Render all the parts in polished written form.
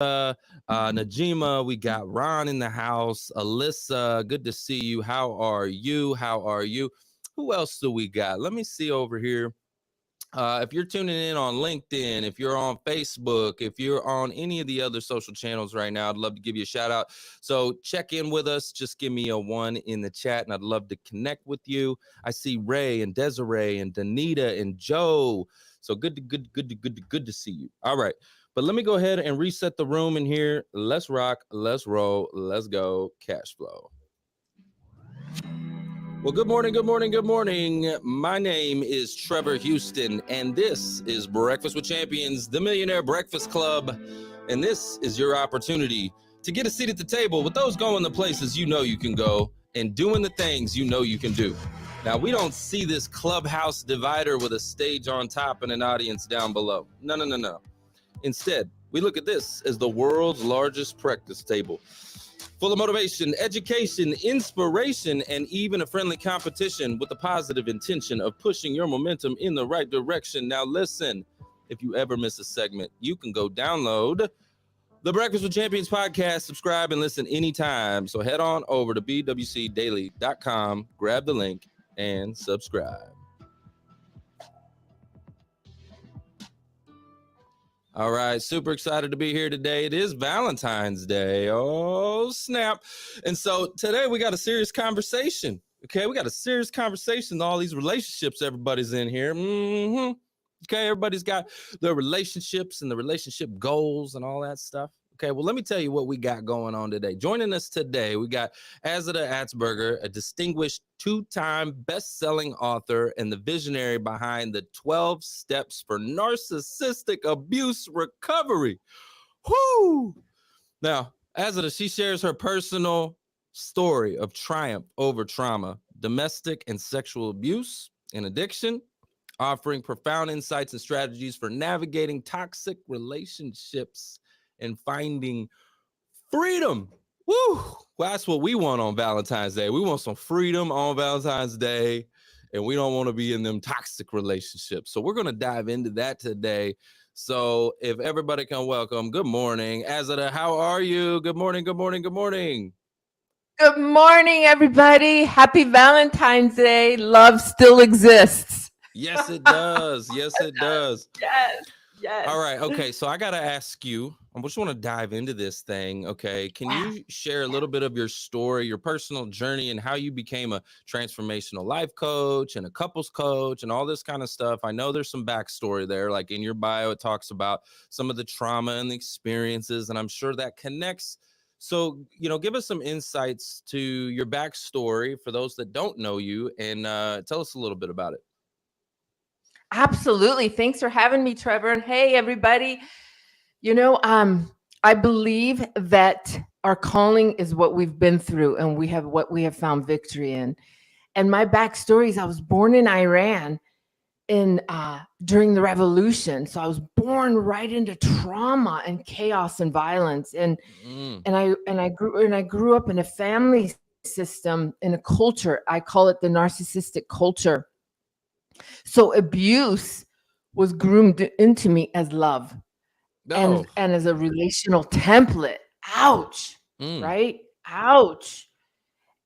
Najima, we got Ron in the house. Alyssa, good to see you. How are you? How are you? Who else do we got? Let me see over here. If you're tuning in on LinkedIn, if you're on Facebook, if you're on any of the other social channels right now, I'd love to give you a shout out. So check in with us. Just give me a 1 in the chat, and I'd love to connect with you. I see Ray and Desiree and Danita and Joe. So good to see you. All right. But let me go ahead and reset the room in here. Let's rock. Let's roll. Let's go. Cash flow. Well, good morning, good morning, good morning. My name is Trevor Houston, and this is Breakfast with Champions, the Millionaire Breakfast Club. And this is your opportunity to get a seat at the table with those going the places you know you can go and doing the things you know you can do. Now, we don't see this clubhouse divider with a stage on top and an audience down below. No. Instead, we look at this as the world's largest practice table, full of motivation, education, inspiration, and even a friendly competition with the positive intention of pushing your momentum in the right direction. Now listen, if you ever miss a segment, you can go download the Breakfast with Champions podcast, subscribe, and listen anytime. So head on over to bwcdaily.com, grab the link, and subscribe. All right, super excited to be here today. It is Valentine's Day. Oh, snap. And so today we got a serious conversation. Okay, we got a serious conversation. All these relationships everybody's in here. Okay, everybody's got their relationships and the relationship goals and all that stuff. Okay, well, let me tell you what we got going on today. Joining us today, we got Azadeh Atzberger, a distinguished 2-time best-selling author and the visionary behind the 12 Steps for Narcissistic Abuse Recovery. Whoo! Now, Azadeh, she shares her personal story of triumph over trauma, domestic and sexual abuse, and addiction, offering profound insights and strategies for navigating toxic relationships and finding freedom. Woo! Well, that's what we want on Valentine's Day. We want some freedom on Valentine's Day, and we don't want to be in them toxic relationships. So we're going to dive into that today. So if everybody can welcome, good morning, Azadeh, how are you? Good morning, good morning, good morning. Good morning, everybody. Happy Valentine's Day. Love still exists. Yes, it does. Yes, it does. Yes. All right. Okay. So I got to ask you, I just want to dive into this thing. Okay. Can you share a little bit of your story, your personal journey, and how you became a transformational life coach and a couples coach and all this kind of stuff? I know there's some backstory there. Like in your bio, it talks about some of the trauma and the experiences, and I'm sure that connects. So, give us some insights to your backstory for those that don't know you, and tell us a little bit about it. Absolutely. Thanks for having me, Trevor. And hey, everybody. I believe that our calling is what we've been through and what we have found victory in. And my backstory is I was born in Iran during the revolution. So I was born right into trauma and chaos and violence. And I grew up in a family system, in a culture. I call it the narcissistic culture. So abuse was groomed into me as love and as a relational template. Ouch. Right? Ouch.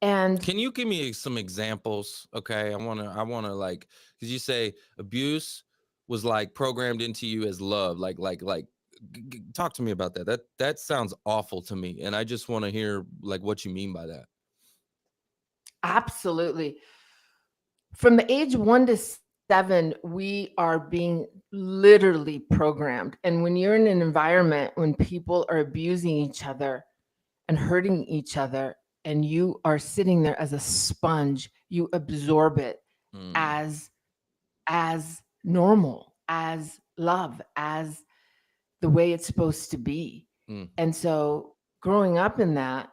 And can you give me some examples? Okay. I want to like, because you say abuse was like programmed into you as love. Like, talk to me about that. That sounds awful to me. And I just want to hear like what you mean by that. Absolutely. From the age 1 to 7, we are being literally programmed. And when you're in an environment when people are abusing each other and hurting each other, and you are sitting there as a sponge, you absorb it as normal, as love, as the way it's supposed to be. And so growing up in that,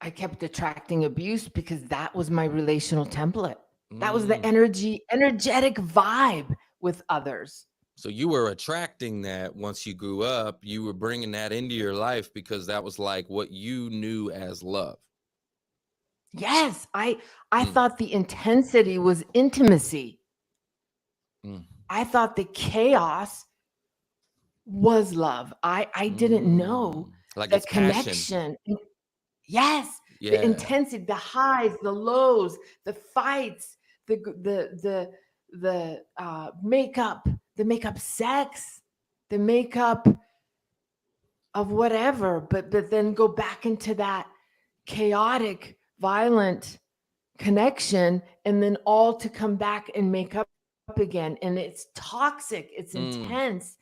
I kept attracting abuse because that was my relational template. That was the energetic vibe with others. So you were attracting that once you grew up, you were bringing that into your life because that was like what you knew as love. Yes. I thought the intensity was intimacy. I thought the chaos was love. I didn't know Like the it's passion. connection. Yes, the Yeah. intensity, the highs, the lows, the fights, the makeup, the makeup sex, the makeup of whatever, but then go back into that chaotic, violent connection, and then all to come back and make up again. And it's toxic, it's Mm. intense,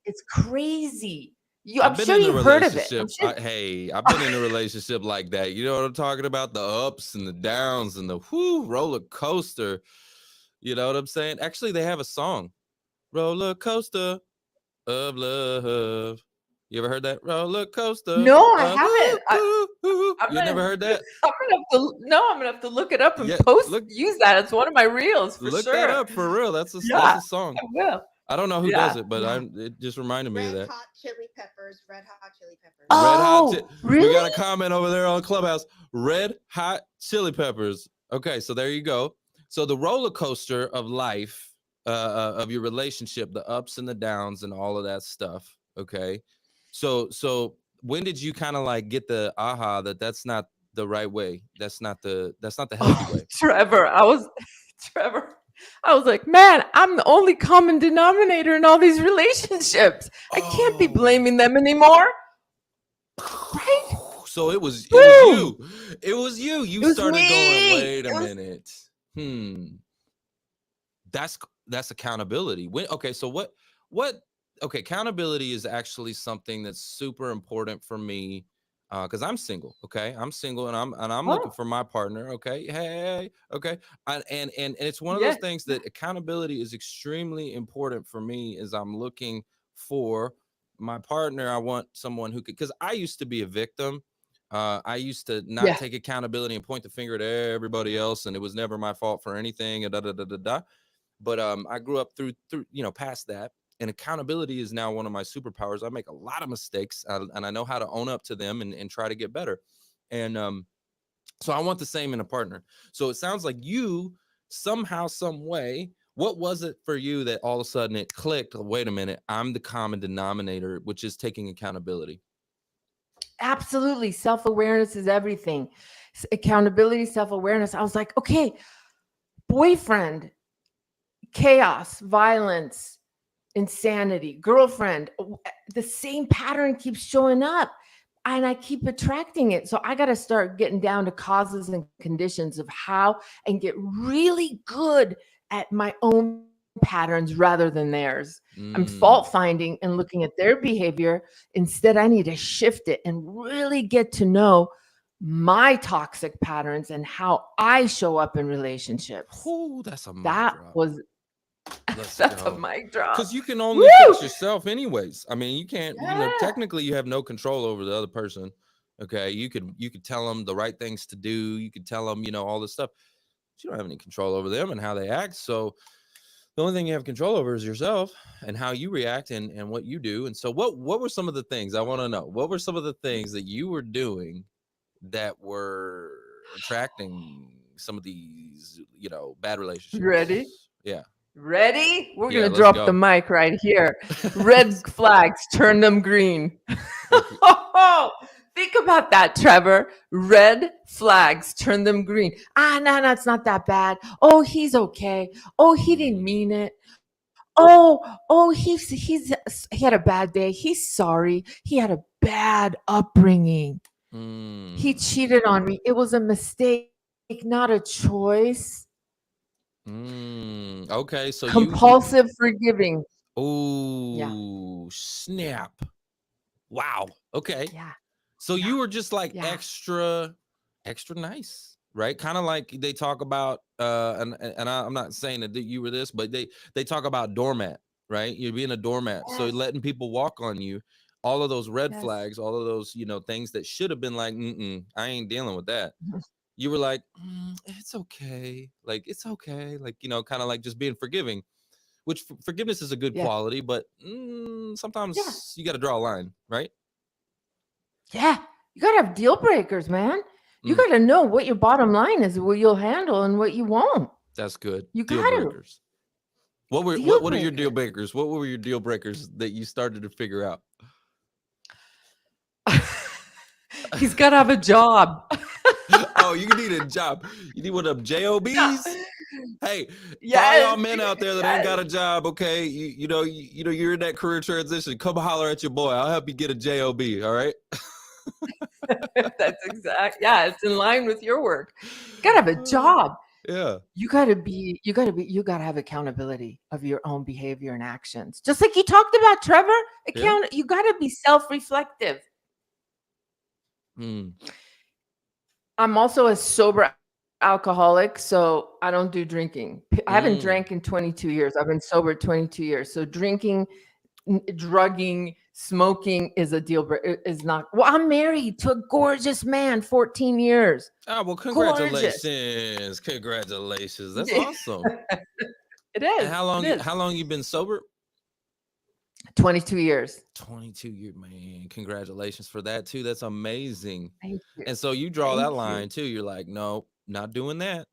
it's crazy. I'm I've sure been you've in a heard of it. I'm relationship. sure. Hey, I've been in a relationship like that. You know what I'm talking about? The ups and the downs and the roller coaster. You know what I'm saying? Actually, they have a song, Roller Coaster of Love. You ever heard that? Roller coaster No, I of haven't. I'm You never gonna, heard that? I'm gonna have to. No, I'm gonna have to look it up and Yeah, post. Use that as one of my reels for look that sure. up for real. That's Yeah, a song. I will. I don't know who does Yeah, it, but yeah. it just reminded me of Red that. Hot Chili Peppers. Red Hot Chili Peppers. Red Hot. Oh, We got a really? comment over there on Clubhouse. Red Hot Chili Peppers. Okay, so there you go. So the roller coaster of life, of your relationship, the ups and the downs, and all of that stuff. Okay, so when did you kind of like get the aha that that's not the right way? That's not the healthy Oh, way. Trevor, Trevor. I was like, man, I'm the only common denominator in all these relationships. I can't be Oh. blaming them anymore, right? So it was Boom. you. It was you. You It was started going, me. wait a It was minute. Hmm. That's accountability. Okay, so what okay, accountability is actually something that's super important for me because I'm single. Okay, I'm single and I'm looking oh for my partner. Okay, hey, okay, and it's one of those yes, things that accountability is extremely important for me as I'm looking for my partner. I want someone who could, because I used to be a victim. I used to not yes. take accountability and point the finger at everybody else, and it was never my fault for anything. And da da da da da. But I grew up through past that, and accountability is now one of my superpowers. I make a lot of mistakes, and I know how to own up to them and try to get better. And so I want the same in a partner. So it sounds like you somehow, some way. What was it for you that all of a sudden it clicked? Wait a minute, I'm the common denominator, which is taking accountability. Absolutely. Self-awareness is everything. Accountability, self-awareness. I was like, okay, boyfriend, chaos, violence, insanity, girlfriend, the same pattern keeps showing up and I keep attracting it. So I got to start getting down to causes and conditions of how and get really good at my own patterns rather than theirs. I'm fault Mm. finding and looking at their behavior. Instead, I need to shift it and really get to know my toxic patterns and how I show up in relationships. Ooh, that's a mic That drop. was Let's that's a go. mic drop. Because you can only Woo! fix yourself anyways. I mean, you can't, Yeah. technically you have no control over the other person. Okay. You could tell them the right things to do. You could tell them, all this stuff. But you don't have any control over them and how they act. So the only thing you have control over is yourself and how you react and what you do. And so what were some of the things I want to know? What were some of the things that you were doing that were attracting some of these, bad Ready? relationships? Yeah. Ready? We're Yeah. going to Let's drop the go. mic right here. Red flags, turn them green. Okay. Think about that, Trevor. Red flags, turn them green. No, it's not that bad. Oh, he's okay. Oh, he didn't Mm. mean it. Oh, he had a bad day. He's sorry. He had a bad upbringing. He Mm. cheated on me. It was a mistake, not a choice. Okay, so you Compulsive forgiving. Yeah. oh, snap. Wow. Okay. Yeah. So Yeah. you were just like Yeah. extra nice, right? Kind of like they talk about I'm not saying that you were this, but they talk about doormat, right? You're being a doormat. So Yes. letting people walk on you. All of those red Yes. flags, all of those, things that should have been like, I ain't dealing with that. You were like, it's okay. Like, it's okay. Like, kind of like just being forgiving, which forgiveness is a good Yeah. quality, but Yeah. sometimes you got to draw a line, right? Yeah. You got to have deal breakers, man. You Mm, got to know what your bottom line is, what you'll handle and what you won't. that's good. You Deal got to. breakers. What are your deal breaker. breakers? What were your deal breakers that you started to figure out? He's got to have a job. Oh, you need a job. You need one of them JOBs. Hey, for all Yes, y'all men out there that ain't got yes. a job, okay, you're in that career transition. Come holler at your boy. I'll help you get a JOB. All right. That's exact. Yeah, it's in line with your work. You got to have a job. Yeah. You got to have accountability of your own behavior and actions. Just like you talked about, Trevor, Yeah. you got to be self-reflective. Mm. I'm also a sober alcoholic, so I don't do drinking. I haven't drank in 22 years. I've been sober 22 years. So drinking, drugging, smoking is a deal breaker. Is not. Well, I'm married to a gorgeous man, 14 years. Oh, well, Gorgeous. congratulations. That's awesome. It is. And how long you been sober? 22 years. 22 years, man. Congratulations for that too. That's amazing. Thank you. And so you draw Thank that you. line too. You're like, no, not doing that.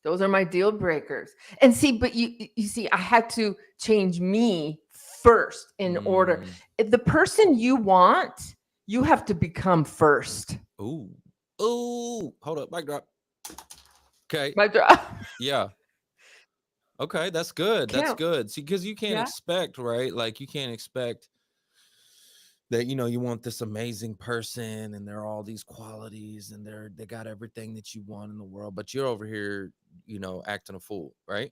Those are my deal breakers. And see, but you see, I had to change me first in order. If the person you want, you have to become first. Ooh, hold up, mic drop. Okay. My drop. Yeah. Okay, that's good. That's good. See, because you can't expect, right? Like you can't expect that, you want this amazing person and they're all these qualities and they got everything that you want in the world, but you're over here, acting a fool, right?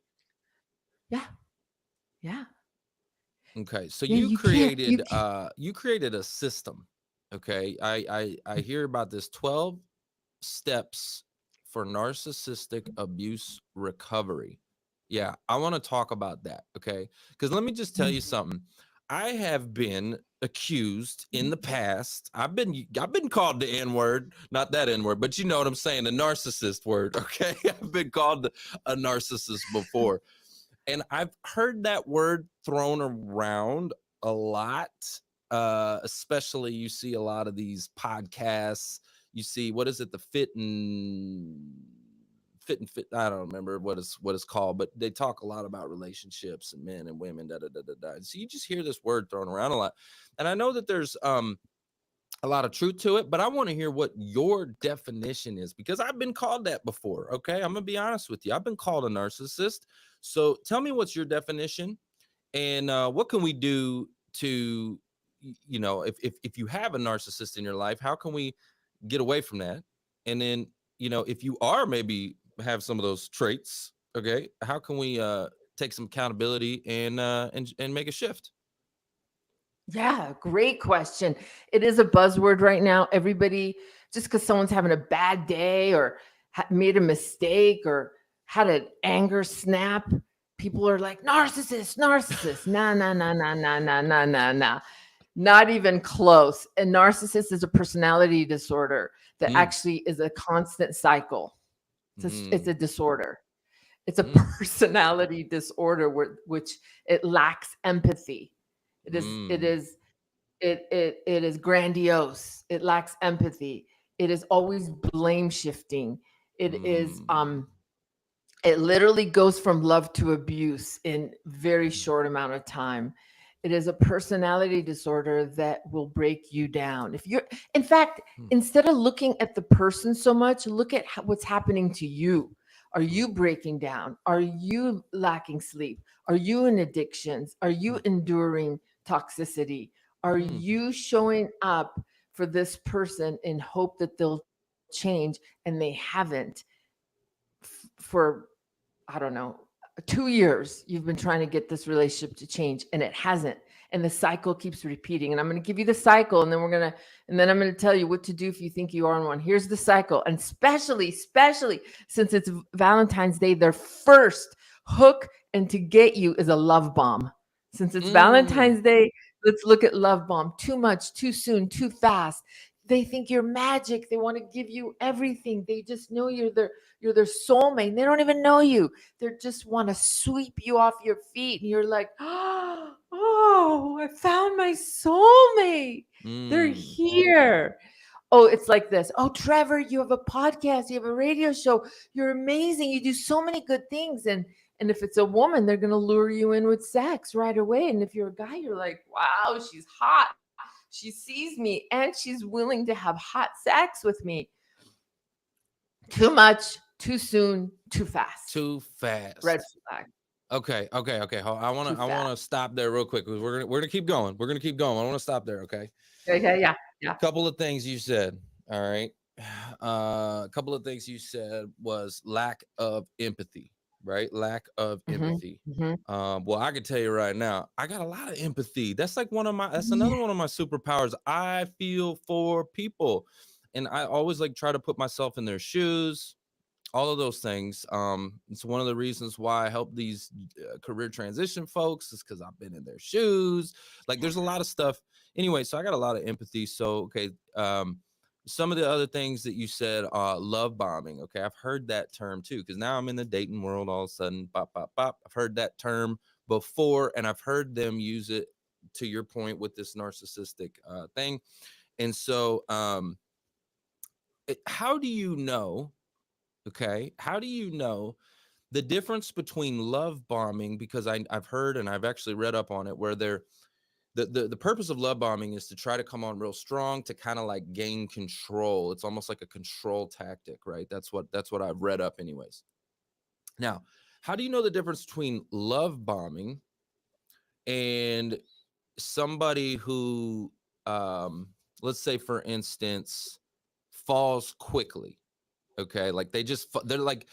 Yeah. Yeah. Okay. So Yeah, you you can't. created a system. Okay. I hear about this 12 steps for narcissistic abuse recovery. Yeah, I want to talk about that. Okay. Because let me just tell you something. I have been accused in the past. I've been called the N-word, not that N-word, but you know what I'm saying, the narcissist word. Okay. I've been called a narcissist before. And I've heard that word thrown around a lot. Especially you see a lot of these podcasts. You see, what is it? The fit and fit. I don't remember what it's called, but they talk a lot about relationships and men and women. So you just hear this word thrown around a lot, and I know that there's a lot of truth to it, but I want to hear what your definition is because I've been called that before. Okay, I'm gonna be honest with you. I've been called a narcissist. So tell me what's your definition, and what can we do to, if you have a narcissist in your life, how can we get away from that? And then, if you are maybe have some of those traits, okay, how can we take some accountability and make a shift? Yeah, great question. It is a buzzword right now. Everybody, just because someone's having a bad day or made a mistake or had an anger snap, people are like, narcissist, narcissist. Nah, nah, nah, nah, nah, nah, nah, nah, nah. Not even close. A narcissist is a personality disorder that actually is a constant cycle. It's a disorder. It's a personality disorder which it lacks empathy. It is grandiose. It lacks empathy. It is always blame shifting. It is it literally goes from love to abuse in very short amount of time. It is a personality disorder that will break you down. In fact, instead of looking at the person so much, look at what's happening to you. Are you breaking down? Are you lacking sleep? Are you in addictions? Are you enduring toxicity? Are you showing up for this person in hope that they'll change and they haven't for, I don't know, 2 years you've been trying to get this relationship to change and it hasn't, and the cycle keeps repeating? And I'm going to give you the cycle, and then I'm going to tell you what to do if you think you are on one. Here's the cycle. And especially since it's Valentine's Day, their first hook and to get you is a love bomb. Since it's Valentine's Day, let's look at love bomb. Too much, too soon, too fast. They think you're magic. They want to give you everything. They just know you're their soulmate. They don't even know you. They just want to sweep you off your feet. And you're like, oh, I found my soulmate. They're here. Oh, it's like this. Oh, Trevor, you have a podcast, you have a radio show. You're amazing. You do so many good things. And if it's a woman, they're going to lure you in with sex right away. And if you're a guy, you're like, wow, she's hot. She sees me and she's willing to have hot sex with me. Too much, too soon, too fast. Too Red fast. flag. Okay. I Too want to fast. stop there real quick because we're gonna keep going. We're gonna keep going. I want to stop there. Okay. Yeah. Couple of things you said. All right. A couple of things you said was lack of empathy, right? Lack of Mm-hmm. empathy. Mm-hmm. Well, I can tell you right now, I got a lot of empathy. That's like that's Yeah. another one of my superpowers. I feel for people, and I always like try to put myself in their shoes, all of those things. It's one of the reasons why I help these career transition folks is because I've been in their shoes. Like there's a lot of stuff. Anyway, so I got a lot of empathy. So, okay. Some of the other things that you said, love bombing. Okay. I've heard that term too, because now I'm in the dating world all of a sudden. Bop, bop, bop. I've heard that term before, and I've heard them use it to your point with this narcissistic thing. And so, how do you know? Okay. How do you know the difference between love bombing? Because I've heard and I've actually read up on it where the purpose of love bombing is to try to come on real strong to kind of like gain control. It's almost like a control tactic, right? That's what I've read up anyways. Now, how do you know the difference between love bombing and somebody who let's say for instance falls quickly? Okay, like they're like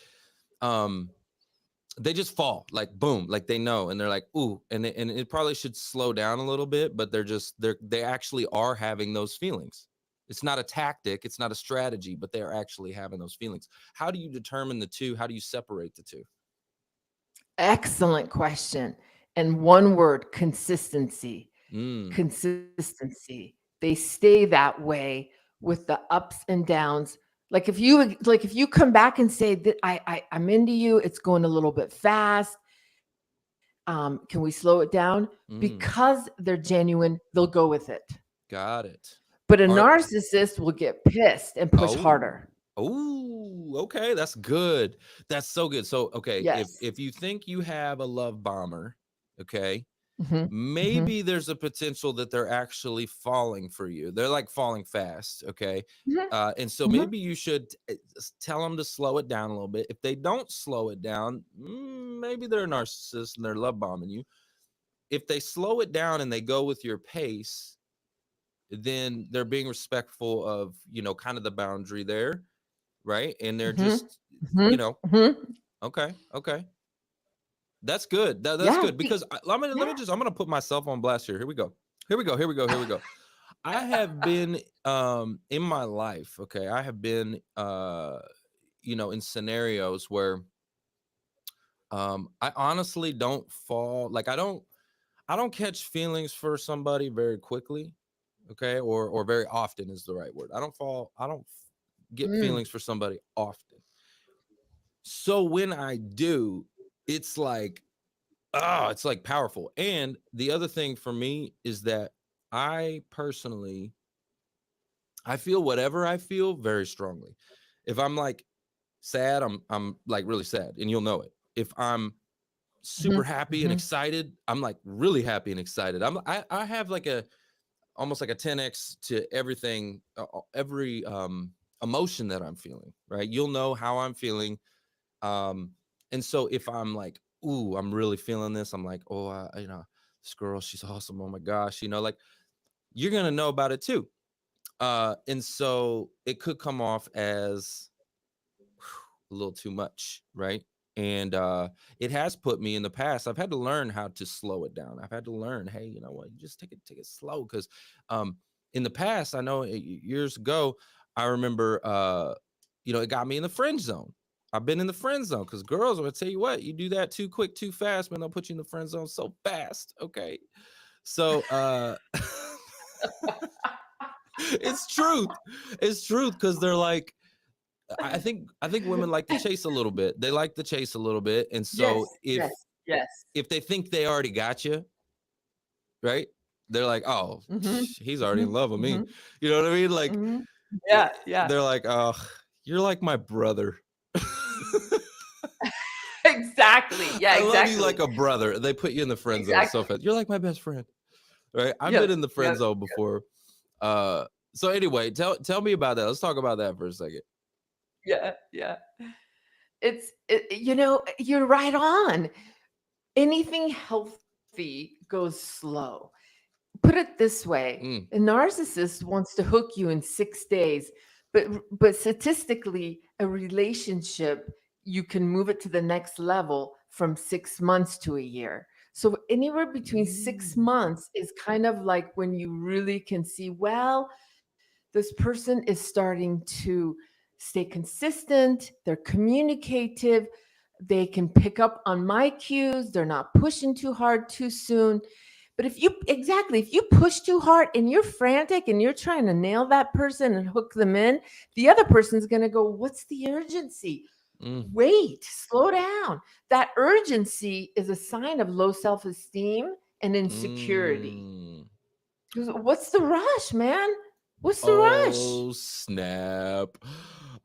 um they just fall like boom, like they know and they're like ooh, and it probably should slow down a little bit, but they actually are having those feelings. It's not a tactic, it's not a strategy, but they're actually having those feelings. How do you determine the two? How do you separate the two? Excellent question. And one word, consistency. Mm, Consistency. They stay that way with the ups and downs. Like if you come back and say that I'm into you, it's going a little bit fast. Can we slow it down? mm, Because they're genuine, they'll go with it. got it. But a Are narcissist will get pissed and push oh harder. oh okay, that's good. That's so good. So okay, Yes. if you think you have a love bomber, okay, Hmm. Hmm. maybe there's a potential that they're actually falling for you. They're like falling fast. Okay. Hmm. And so Hmm. maybe you should tell them to slow it down a little bit. If they don't slow it down, maybe they're a narcissist and they're love bombing you. If they slow it down and they go with your pace, then they're being respectful of, kind of the boundary there. Right. And they're Hmm. just, Hmm. you know, Hmm. okay. Okay. That's good. That's Yeah. good because Yeah. I'm gonna put myself on blast here. Here we go. Here we go. Here we go. Here we go. I have been in my life, okay. I have been in scenarios where I honestly don't fall like I don't catch feelings for somebody very quickly, okay, or very often is the right word. I don't get Mm. feelings for somebody often. So when I do, it's like it's like powerful. And the other thing for me is that I personally I feel whatever I feel very strongly. If I'm like sad, I'm like really sad and you'll know it. If I'm super Mhm, happy and mhm, excited, I'm like really happy and excited. I have like a almost like a 10x to everything, every emotion that I'm feeling, right? You'll know how I'm feeling. Um, and so if I'm like, ooh, I'm really feeling this, I'm like, oh, this girl, she's awesome. Oh my gosh, like you're gonna know about it too. And so it could come off as a little too much, right? And it has put me in the past. I've had to learn how to slow it down. I've had to learn, hey, you know what, you just take it slow. Because in the past, I know years ago, I remember it got me in the friend zone. I've been in the friend zone because girls, I'm gonna tell you what, you do that too quick, too fast, man, they'll put you in the friend zone so fast. Okay. So it's truth. It's truth because they're like, I think women like to chase a little bit. They like to chase a little bit. And yes, so if yes, yes. if they think they already got you, right? They're like, "Oh, Mhm, he's already in mhm, love with me." mhm, You know what I mean? Like mhm. Yeah, yeah. They're like, oh, you're like my brother. Exactly. Yeah, I love you like exactly. a brother. They put you in the friend zone so Exactly. fast. You're like my best friend, right? I've been Yep. in the friend Yep. zone before. So anyway, tell me about that. Let's talk about that for a second. Yeah. Yeah. You're right on. Anything healthy goes slow. Put it this way, Mm, a narcissist wants to hook you in 6 days, but statistically, a relationship, you can move it to the next level from 6 months to a year. So anywhere between six mm, months is kind of like when you really can see, well, this person is starting to stay consistent, they're communicative, they can pick up on my cues, they're not pushing too hard too soon. But if you push too hard and you're frantic and you're trying to nail that person and hook them in, the other person's going to go, what's the urgency? mm, Wait, slow down. That urgency is a sign of low self esteem and insecurity. mm. What's the rush, man? What's the rush? Oh snap.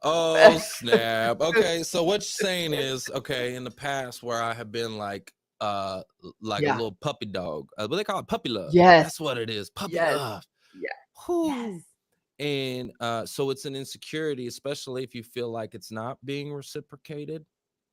Oh snap. Okay, so what you're saying is, okay, in the past where I have been like a Yeah. little puppy dog. What they call it, puppy love. Yes. That's what it is. Puppy Yes. love. Yeah. Yes. Whew. And so it's an insecurity, especially if you feel like it's not being reciprocated.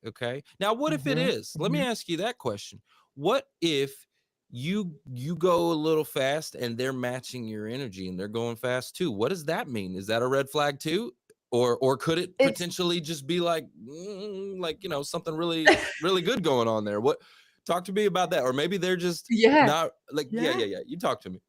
Okay. Now, what if it Hmm. is? Let me ask you that question. What if you go a little fast and they're matching your energy and they're going fast too? What does that mean? Is that a red flag too? Or could it It's potentially just be like something really good going on there? What, talk to me about that? Or maybe they're just yeah. not like, yeah, Yeah. yeah, yeah. You talk to me.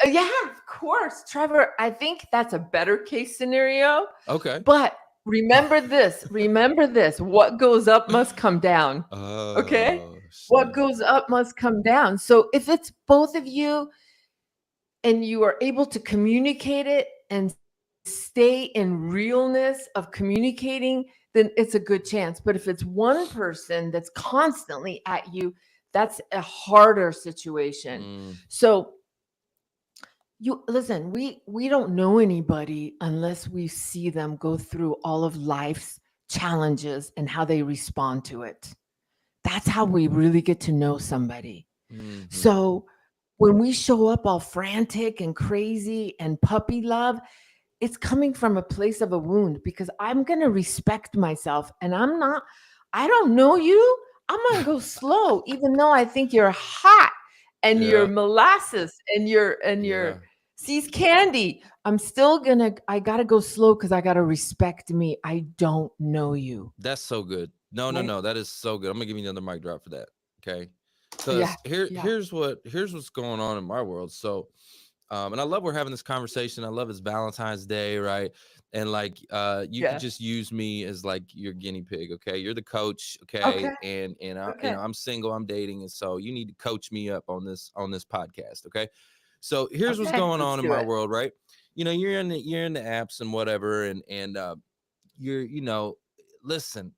Yeah, of course, Trevor. I think that's a better case scenario. Okay. But remember this, remember this. What goes up must come down. Okay? Oh, What snap. goes up must come down. So if it's both of you and you are able to communicate it and stay in realness of communicating, then it's a good chance. But if it's one person that's constantly at you, that's a harder situation. Mm, So you listen, we don't know anybody unless we see them go through all of life's challenges and how they respond to it. That's how we really get to know somebody. mhm, So when we show up all frantic and crazy and puppy love, it's coming from a place of a wound because I'm going to respect myself and I don't know you. I'm going to go slow even though I think you're hot and you're yeah, molasses and you're yeah. sees candy. I got to go slow cuz I got to respect me. I don't know you. That's so good. No, no, Right? no. That is so good. I'm gonna give you another mic drop for that. Okay. Because Yeah. here, Yeah. here's what's going on in my world. So, and I love we're having this conversation. I love it's Valentine's Day, right? And like, you could Yeah. just use me as like your guinea pig. Okay, you're the coach. Okay. Okay, and Okay. I'm single. I'm dating, and so you need to coach me up on this podcast. Okay. So here's what's Okay. going Let's on in do my it. world, right? You're in the apps and whatever, and you're listen,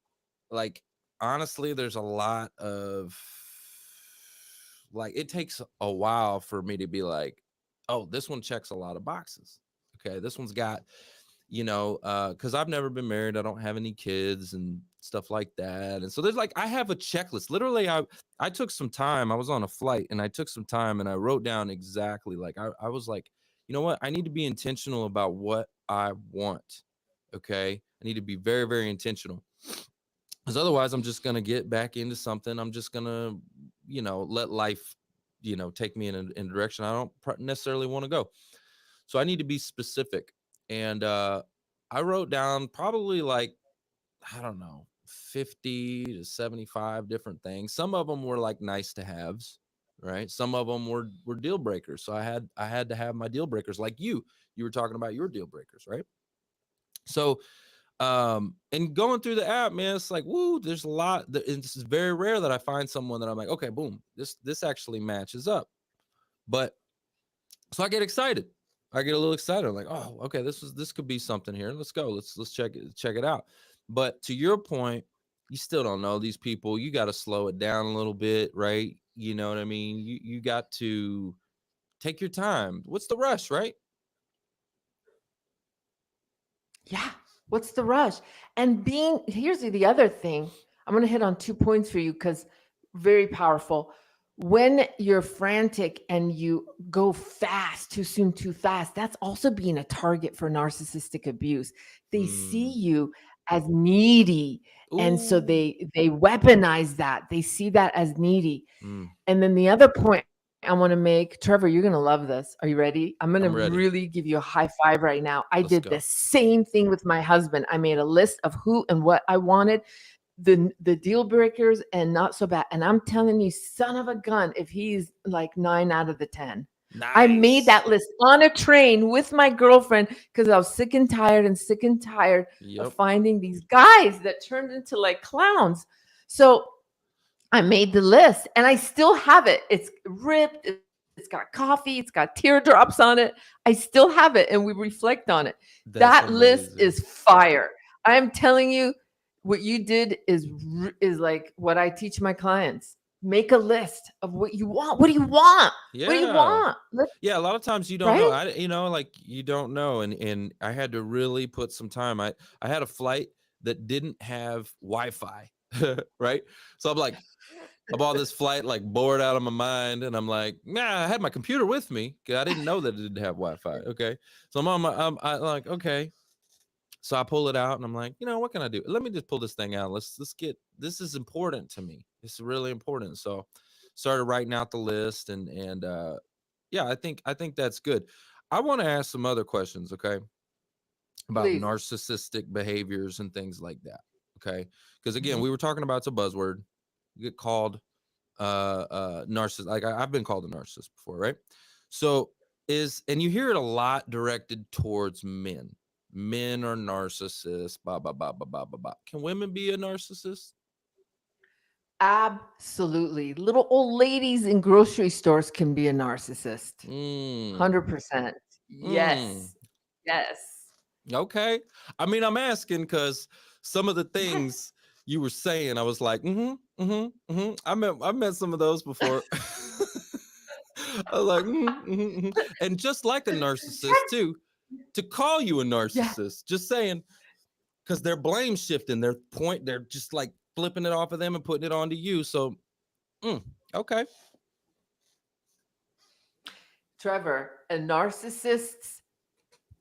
like, honestly, there's a lot of like, it takes a while for me to be like, oh, this one checks a lot of boxes. Okay, this one's got, because I've never been married, I don't have any kids and stuff like that. And so there's like, I have a checklist. Literally, I took some time. I was on a flight and I took some time and I wrote down exactly like I was like, you know what? I need to be intentional about what I want. Okay. I need to be very, very intentional, because otherwise I'm just gonna get back into something. I'm just gonna, let life, take me in a direction I don't necessarily want to go. So I need to be specific. And I wrote down probably like, I don't know, 50 to 75 different things. Some of them were like nice to haves, right? Some of them were deal breakers. So I had to have my deal breakers, like you were talking about your deal breakers, right? So and going through the app, man, it's like, woo, there's a lot. This is very rare that I find someone that I'm like, okay, boom, this actually matches up. But so I get excited. I get a little excited. I'm like, oh, okay, this could be something here. Let's go. Let's check it out. But to your point, you still don't know these people. You got to slow it down a little bit, right? You know what I mean? You got to take your time. What's the rush, right? Yeah. What's the rush? And here's the other thing. I'm going to hit on 2 points for you because very powerful. When you're frantic and you go fast, too soon, too fast, that's also being a target for narcissistic abuse. They see Mm. you as needy. And so Ooh. they weaponize that. They see that as needy. Mm. And then the other point I want to make, Trevor, you're going to love this. Are you ready? I'm going to I'm ready. really give you a high five right now. I Let's did the go. same thing with my husband. I made a list of who and what I wanted, the deal breakers and not so bad. And I'm telling you, son of a gun, if he's like 9 out of the 10. I made Nice. that list on a train with my girlfriend because I was sick and tired of Yep. finding these guys that turned into like clowns. So I made the list and I still have it. It's ripped, it's got coffee, it's got teardrops on it. I still have it and we reflect on it. That That's list is amazing. fire. I'm telling you, what you did is like what I teach my clients. Make a list of what you want. What do you want? What do you Yeah. want? Yeah, a lot of times you don't know. Right? Like you don't know, and I had to really put some time. I had a flight that didn't have Wi-Fi, right? So I'm like, I'm on this flight, like bored out of my mind, and I'm like, nah, I had my computer with me 'cause I didn't know that it didn't have Wi-Fi. Okay, so I'm on my, I like, okay, so I pull it out, and I'm like, what can I do? Let me just pull this thing out. Let's get this is important to me. It's really important. So started writing out the list, and yeah, I think that's good. I want to ask some other questions, okay, about Please. narcissistic behaviors and things like that. Okay, because again, Mhm. we were talking about it's a buzzword. You get called narcissist. Like I've been called a narcissist before, right? So and you hear it a lot directed towards men. Men are narcissists. Blah blah blah blah blah blah blah. Can women be a narcissist? Absolutely. Little old ladies in grocery stores can be a narcissist. Mm, 100%. mm. Yes. Yes. Okay. I mean, I'm asking because some of the Yes. things you were saying, I was like, I met some of those before. I was like, and just like a narcissist too, to call you a Yeah. narcissist, just saying, because they're blame shifting, they're just like flipping it off of them and putting it onto you. So, okay, Trevor, a narcissist's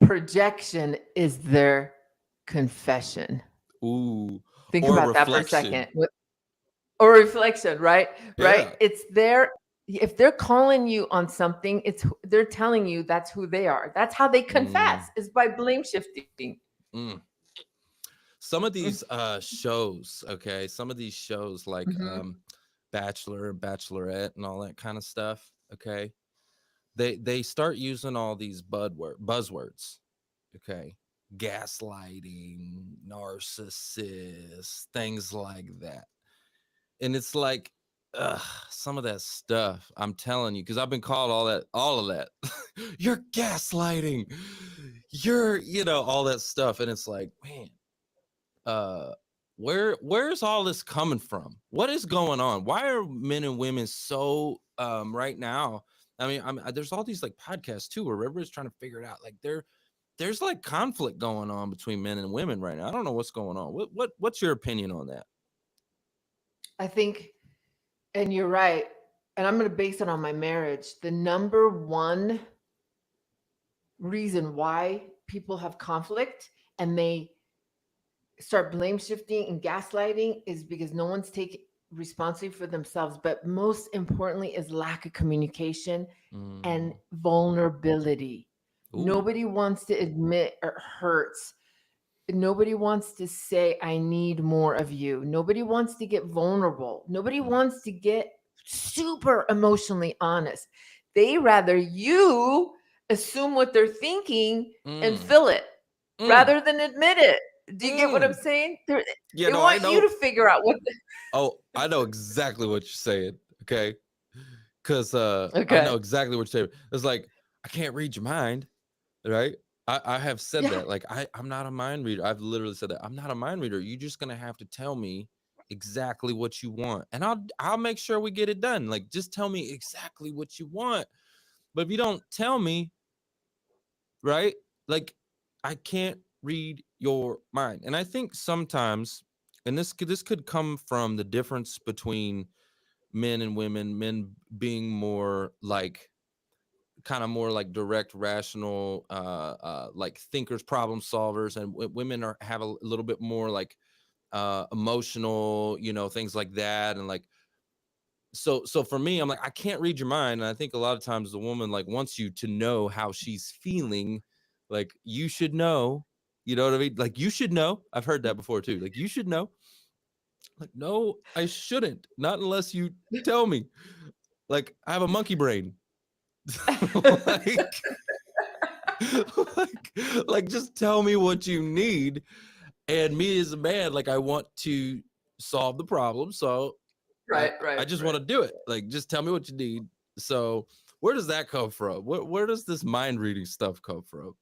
projection is their confession. ooh, Think or about that for a reflection, second. Or reflection, right? Right? yeah, It's their if they're calling you on something, they're telling you that's who they are. That's how they mm, confess is by blame shifting. mm. Some of Mm, these shows, okay, some of these shows like mhm. Bachelor and Bachelorette and all that kind of stuff, okay, they start using all these buzzwords, okay, gaslighting, narcissist, things like that. And it's like, ugh, some of that stuff, I'm telling you, because I've been called all of that. You're gaslighting, all that stuff. And it's like, man, uh where's all this coming from? What is going on? Why are men and women so right now? I mean, there's all these like podcasts too where everybody's trying to figure it out. Like there's like conflict going on between men and women right now. I don't know what's going on. What's your opinion on that? I think, and you're right, and I'm going to base it on my marriage. The number one reason why people have conflict and they start blame shifting and gaslighting is because no one's taking responsibility for themselves, but most importantly is lack of communication and Mm. vulnerability. Ooh. Nobody wants to admit it hurts. Nobody wants to say I need more of you. Nobody wants to get vulnerable. Nobody Mm. wants to get super emotionally honest. They rather you assume what they're thinking and Mm. fill it Mm. rather than admit it. Do you get what I'm Mm. saying? You They know, I want you to know. figure out what. Oh, I know exactly what you're saying. Okay. Because I know Okay. exactly what you're saying. It's like, I can't read your mind, right? I have said Yeah. that. Like, I'm not a mind reader. I've literally said that. I'm not a mind reader. You're just gonna have to tell me exactly what you want. And I'll make sure we get it done. Like, just tell me exactly what you want. But if you don't tell me, right? Like, I can't read your mind. And I think sometimes, and this could come from the difference between men and women, men being more like kind of more like direct, rational, like thinkers, problem solvers, and women have a little bit more like emotional, things like that. And like, so for me, I'm like, I can't read your mind. And I think a lot of times the woman like wants you to know how she's feeling. Like, you should know, you know what I mean? Like, you should know. I've heard that before too. Like, you should know. Like, no, I shouldn't. Not unless you tell me. Like, I have a monkey brain. like, like, just tell me what you need. And me as a man, like, I want to solve the problem. So I just want to do it. Like, just tell me what you need. So where does that come from? Where does this mind reading stuff come from?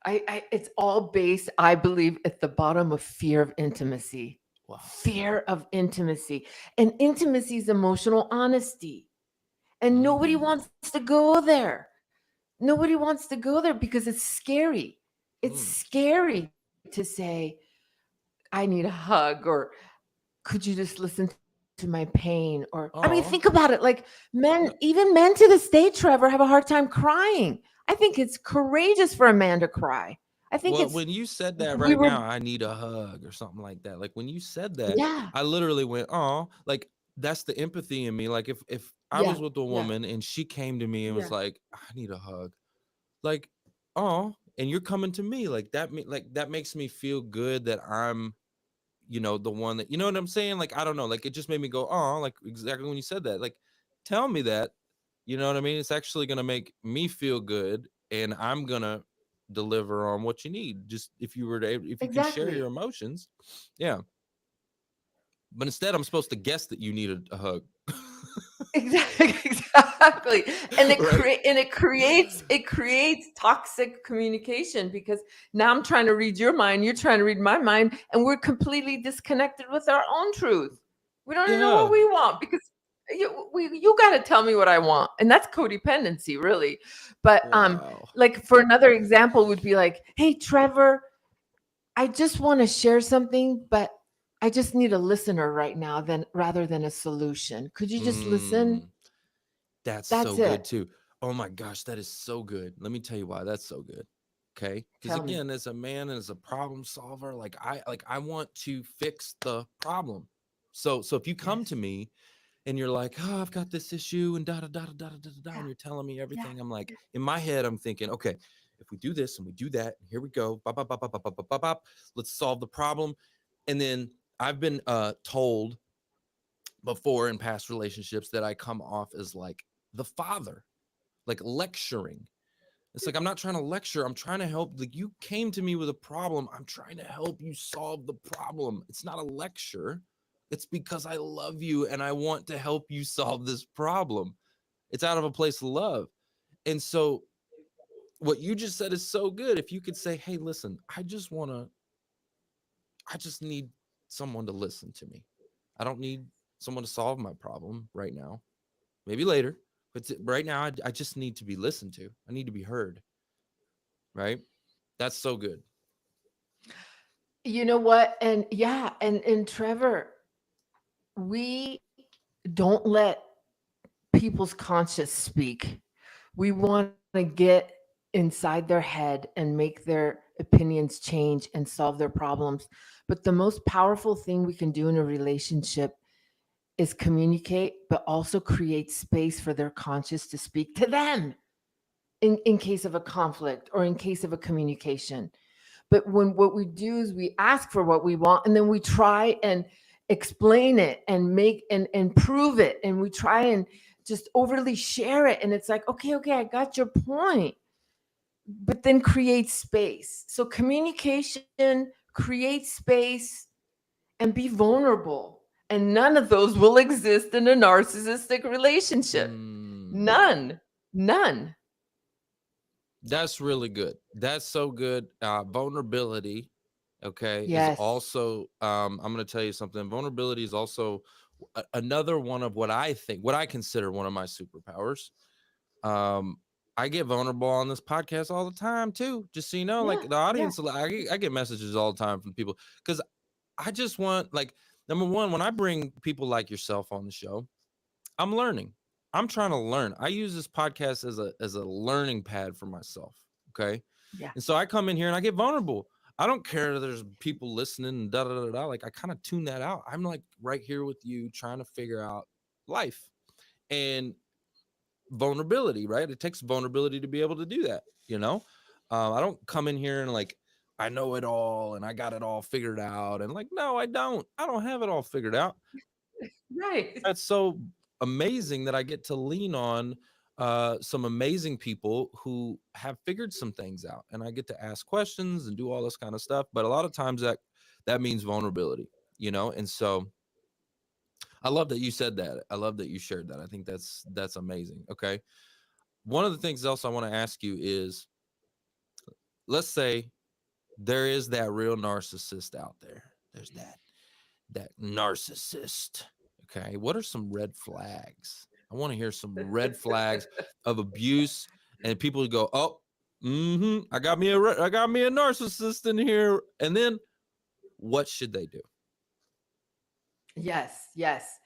It's all based, I believe, at the bottom of fear of intimacy. Wow. Fear of intimacy. And intimacy is emotional honesty. And nobody wants to go there. Nobody wants to go there because it's scary. It's scary to say, I need a hug, or could you just listen to my pain? Or, I mean, think about it. Like men, even men to this day, Trevor, have a hard time crying. I think it's courageous for a man to cry. I think Well, it's, when you said that we right were, now, I need a hug or something like that. Like, when you said that, yeah, I literally went, oh, like, that's the empathy in me. Like, if I yeah, was with a yeah, woman and she came to me and was yeah, like, I need a hug, like, oh, and you're coming to me, like that makes me feel good that I'm, the one that, you know what I'm saying? Like, I don't know, like, it just made me go, oh, like, exactly when you said that, like, tell me that, you know what I mean? It's actually gonna make me feel good, and I'm gonna deliver on what you need. Just if you can share your exactly. emotions, yeah. But instead, I'm supposed to guess that you need a hug. Exactly, exactly. And Right? it creates toxic communication, because now I'm trying to read your mind, you're trying to read my mind, and we're completely disconnected with our own truth. We don't even know what Yeah. we want, because you got to tell me what I want, and that's codependency, really. But Wow. like, for another example would be like, hey Trevor, I just want to share something, but I just need a listener right now, then rather than a solution. Could you just listen? Mm. That's so That's good it. too. Oh my gosh, that is so good. Let me tell you why that's so good. Okay? Because Tell me. again, as a man and as a problem solver, like I want to fix the problem. So if you come to Yes. me and you're like, oh, I've got this issue and da da da da da da da da, and Yeah. you're telling me Yeah. everything, I'm like, in my head, I'm thinking, okay, if we do this and we do that, and here we go, bop, bop, bop, bop, bop, bop, bop, bop, bop, let's solve the problem. And then I've been told before in past relationships that I come off as like the father, like lecturing. It's like, I'm not trying to lecture. I'm trying to help. Like, you came to me with a problem. I'm trying to help you solve the problem. It's not a lecture. It's because I love you and I want to help you solve this problem. It's out of a place of love. And so what you just said is so good. If you could say, hey, listen, I just need someone to listen to me. I don't need someone to solve my problem right now. Maybe later, but right now, I just need to be listened to. I need to be heard. Right? That's so good. You know what? And yeah, and Trevor, we don't let people's conscience speak. We want to get inside their head and make their opinions change and solve their problems. But the most powerful thing we can do in a relationship is communicate, but also create space for their conscience to speak to them in case of a conflict or in case of a communication. But when what we do is we ask for what we want, and then we try and explain it and make and prove it, and we try and just overly share it, and it's like, okay, okay, I got your point, but then create space. So communication, create space, and be vulnerable. And none of those will exist in a narcissistic relationship. Mm, None. None. that's really good. That's so good. Vulnerability, okay, is Yes. also, I'm going to tell you something. Vulnerability is also another one of what I consider one of my superpowers. Um, I get vulnerable on this podcast all the time too. Just so you know, like Yeah, the yeah. audience, I get messages all the time from people because I just want, like, number one, when I bring people like yourself on the show, I'm learning. I'm trying to learn. I use this podcast as a learning pad for myself. Okay. Yeah. And so I come in here and I get vulnerable. I don't care that there's people listening and da da da da. Like I kind of tune that out. I'm like right here with you trying to figure out life and vulnerability, right? It takes vulnerability to be able to do that, you know? I don't come in here and like, I know it all and I got it all figured out. And like, no, I don't. I don't have it all figured out. Right. That's so amazing that I get to lean on some amazing people who have figured some things out, and I get to ask questions and do all this kind of stuff. But a lot of times that means vulnerability, you know. And so I love that you said that. I love that you shared that. I think that's amazing. Okay. One of the things else I want to ask you is, let's say there is that real narcissist out there. There's that narcissist. Okay. What are some red flags? I want to hear some red flags of abuse, and people go, "Oh, I got me a narcissist in here." And then what should they do? Yes, yes.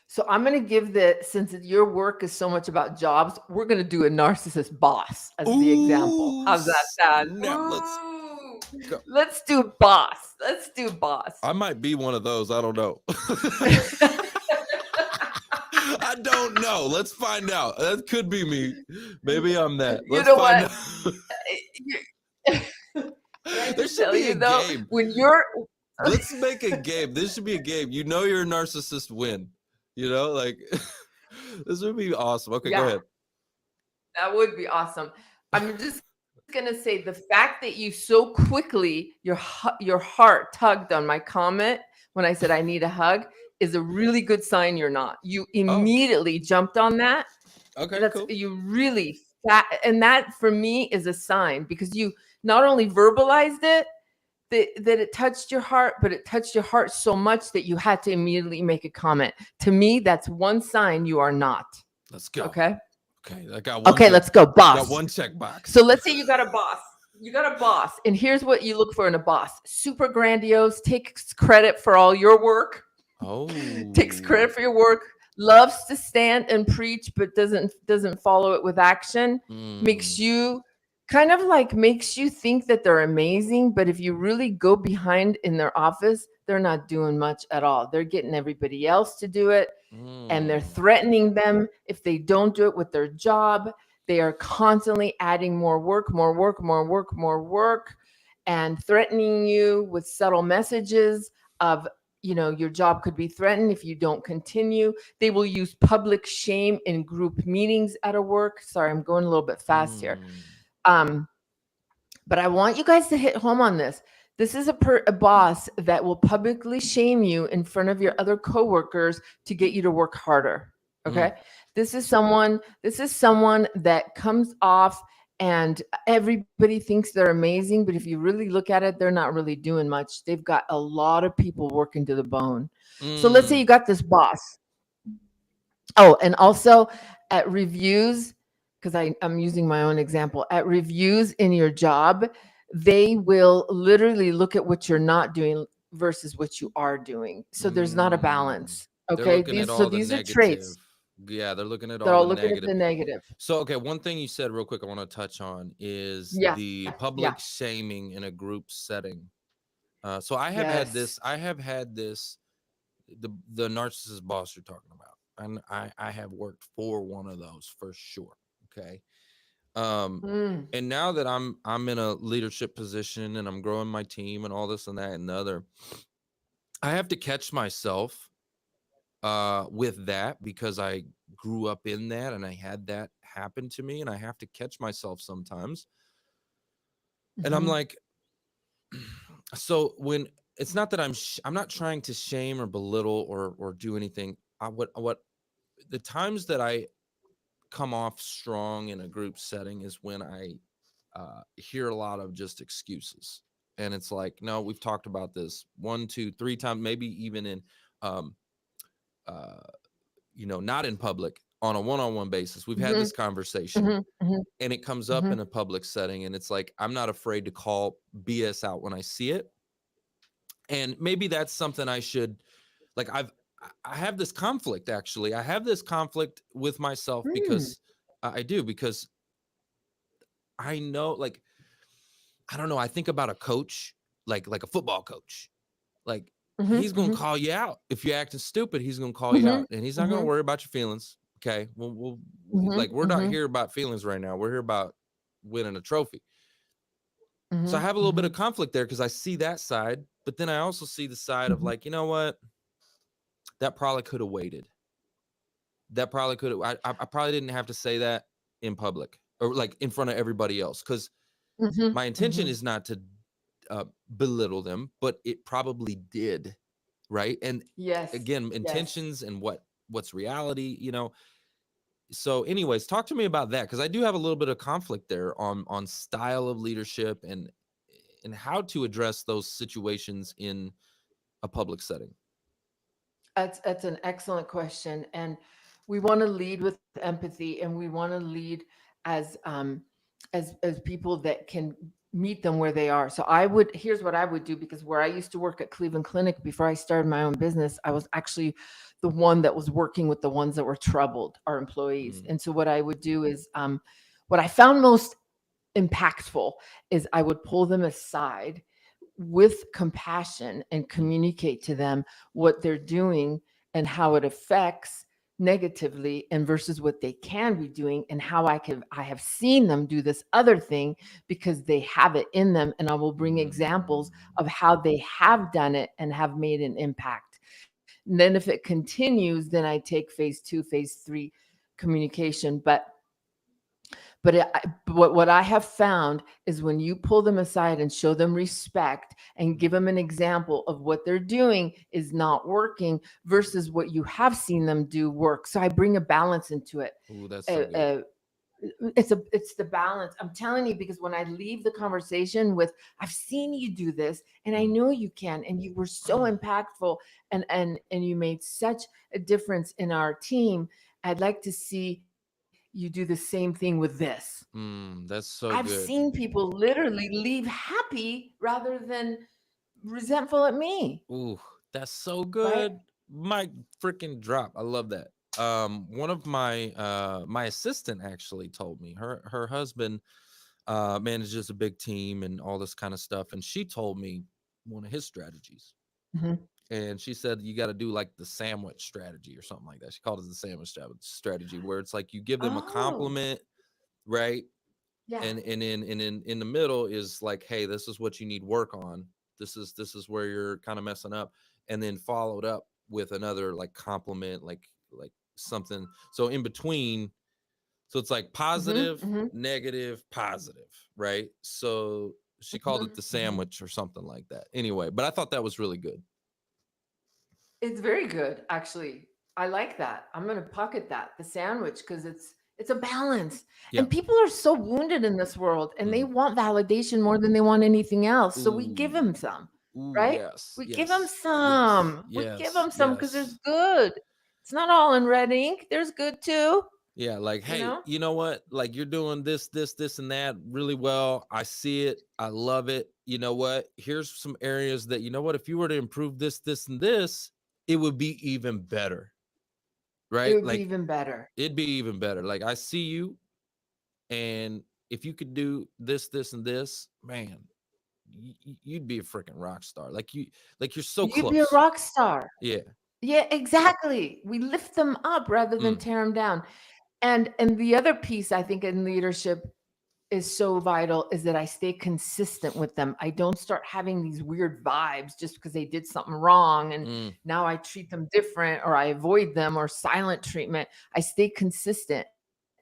So I'm going to give since your work is so much about jobs, we're going to do a narcissist boss as the example. Ooh, How's that sound? snap. Let's Ooh. go. Let's do boss. Let's do boss. I might be one of those. I don't know. I don't know. Let's find out. That could be me. Maybe I'm that. You Let's know find what? out. Can I There just should tell be you a though, game. when you're Let's make a game. This should be a game. You know you're a narcissist, win. You know, like this would be awesome. Okay, go yeah, ahead. that would be awesome. I'm just gonna say the fact that you so quickly your heart tugged on my comment when I said I need a hug is a really good sign you're not. You Oh, immediately jumped on that. okay, That's cool. you really and that for me is a sign because you not only verbalized it that it touched your heart, but it touched your heart so much that you had to immediately make a comment. To me, that's one sign you are not. Let's go. Okay. Okay, I got one. Okay, let's go, boss. Got one check box. So let's say you got a boss. You got a boss, and here's what you look for in a boss: super grandiose, takes credit for all your work, Oh, takes credit for your work, loves to stand and preach, but doesn't follow it with action. Makes you makes you think that they're amazing, but if you really go behind in their office, they're not doing much at all. They're getting everybody else to do it, and they're threatening them if they don't do it with their job. They are constantly adding more work, more work, more work, more work, and threatening you with subtle messages of, your job could be threatened if you don't continue. They will use public shame in group meetings at a work. Sorry, I'm going a little bit fast here. But I want you guys to hit home on this. This is a boss that will publicly shame you in front of your other coworkers to get you to work harder. Okay. This is someone that comes off and everybody thinks they're amazing, but if you really look at it, they're not really doing much. They've got a lot of people working to the bone. So let's say you got this boss. Oh, and also at reviews, because I'm using my own example, at reviews in your job, they will literally look at what you're not doing versus what you are doing. So there's not a balance. Okay. These are traits. Yeah, they're looking at They're all all the looking at negative. the negative. So, okay, one thing you said real quick I want to touch on is Yeah. the public shaming in a group setting. So I have had this. The narcissist boss you're talking about, and I have worked for one of those for sure. Okay. And now that I'm in a leadership position and I'm growing my team and all this and that and the other, I have to catch myself with that because I grew up in that and I had that happen to me, and I have to catch myself sometimes. And I'm like, so when it's not that I'm not trying to shame or belittle or do anything. What the times that I come off strong in a group setting is when I hear a lot of just excuses, and it's like, no, we've talked about this 1, 2, 3 times, maybe even in not in public. on a one-on-one basis. We've had Mhm. this conversation, Mhm. and it comes up in a public setting, and it's like, I'm not afraid to call BS out when I see it. And maybe that's something I should, like, I have this conflict, actually. I have this conflict with myself Mm. because I do, because I know, like, I don't know, I think about a coach, like a football coach. Like, he's Mhm. gonna Mhm. call you out. If you're acting stupid, he's gonna call you Mhm. out, and he's not gonna Mhm. worry about your feelings. Okay. Mhm. Like, we're not Mhm. here about feelings right now. We're here about winning a trophy. So I Mhm. have a little bit of Mhm. conflict there because I see that side, but then I also see the side of, Mhm. like, you know what? That probably could have waited. That probably could have, I probably didn't have to say that in public, or like in front of everybody else. Cause Mhm. my intention Mhm. is not to belittle them, but it probably did. Right. And Yes. again, Yes. intentions and what's reality, you know. So anyways, talk to me about that, because I do have a little bit of conflict there on style of leadership and how to address those situations in a public setting. That's an excellent question, and we want to lead with empathy, and we want to lead as as people that can meet them where they are. So I would here's what I would do, because where I used to work at Cleveland Clinic before I started my own business, I was actually the one that was working with the ones that were troubled, our employees. Mm, And so what I would do is what I found most impactful is I would pull them aside with compassion and mm, communicate to them what they're doing and how it affects negatively and versus what they can be doing, and how I have seen them do this other thing because they have it in them, and I will bring examples mm, of how they have done it and have made an impact. And then if it continues, then I take phase 2, phase 3 communication. What I have found is when you pull them aside and show them respect and give them an example of what they're doing is not working versus what you have seen them do work. So I bring a balance into it. ooh, that's so Uh, good. uh, it's the balance. I'm telling you, because when I leave the conversation with, I've seen you do this and I Mm. know you can, and you were so impactful, and you made such a difference in our team. I'd like to see you do the same thing with this. That's so I've good. seen people literally leave happy rather than resentful at me, Ooh, that's so right? good. My freaking drop. I love that. One of my assistant actually told me, her husband manages a big team and all this kind of stuff, and she told me one of his strategies. Mhm. And she said you got to do like the sandwich strategy or something like that. She called it the sandwich strategy, where it's like you give them a Oh, compliment, right? yeah. And in the middle is like, hey, this is what you need work on. This is where you're kind of messing up, and then followed up with another like compliment, like something. So in between, so it's like Mhm, positive, mhm, negative, positive, right? So she called it mhm, the mhm. sandwich or something like that. Anyway, but I thought that was really good. It's very good, actually. I like that. I'm gonna pocket that, the sandwich, because it's a balance. Yeah. And people are so wounded in this world, and they Mm. want validation more than they want anything else. So we give Ooh. them some, Ooh, right? yes, We give them yes, yes, some. We give yes, them some because there's yes. good. It's not all in red ink. There's good too, Yeah, like, you hey, know? you know what? Like, you're doing this, and that really well. I see it. I love it. You know what? Here's some areas that, you know what, if you were to improve this, and this, it would be even better. It Right? would be Like, even better. it'd be even better. Like, I see you, and if you could do this, and this, man, you'd be a freaking rock star. Like you're so You'd be a close. rock star. Yeah. Yeah, exactly. We lift them up rather than Mm, tear them down. And the other piece I think in leadership is so vital is that I stay consistent with them. I don't start having these weird vibes just because they did something wrong and mm, now I treat them different, or I avoid them, or silent treatment. I stay consistent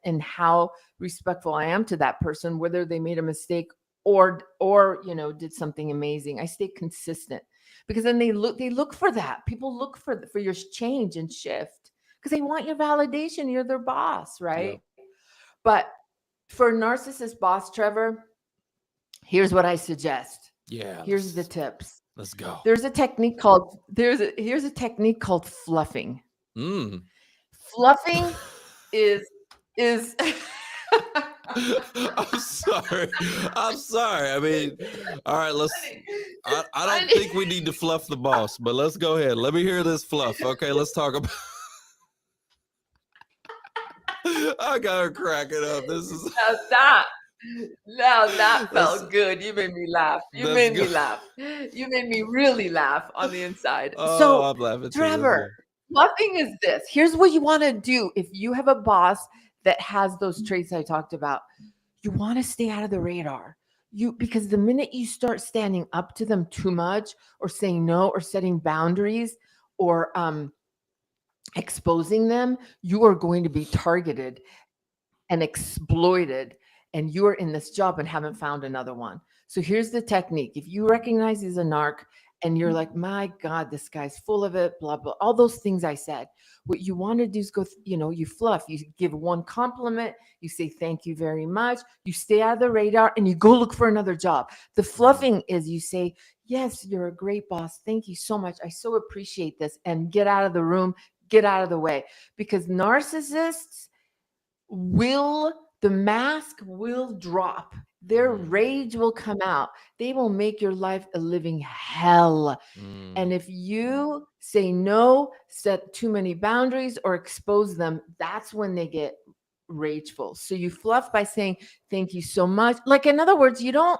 in how respectful I am to that person, whether they made a mistake or did something amazing. I stay consistent because then they look for that. People look for your change and shift because they want your validation. You're their boss, yep. right? But for narcissist boss, Trevor, here's what I suggest. Yeah. Here's the tips. Let's go. Here's a technique called fluffing. Mm. Fluffing is I'm sorry. I'm sorry. I mean, all right, I don't funny. think we need to fluff the boss, but let's go ahead. Let me hear this fluff. Okay, let's talk about I got her cracking up. This is Now that that that's felt good. You made me laugh. You that's made me good. laugh. You made me really laugh on the inside. Oh, So, I'm laughing too. Let's Trevor, go. one thing is this. Here's what you want to do if you have a boss that has those traits I talked about. You want to stay out of the radar. Because the minute you start standing up to them too much or saying no or setting boundaries or exposing them, you are going to be targeted and exploited, and you're in this job and haven't found another one. So here's the technique. If you recognize he's a narc and you're like, my God, this guy's full of it, blah, blah, all those things I said, what you want to do is go, you fluff, you give one compliment, you say, thank you very much, you stay out of the radar and you go look for another job. The fluffing is you say, yes, you're a great boss. Thank you so much. I so appreciate this. And get out of the room, get out of the way. Because narcissists, the mask will drop. Their rage will come out. They will make your life a living hell. And if you say no, set too many boundaries, or expose them, that's when they get rageful. So you fluff by saying, thank you so much. Like, in other words, you don't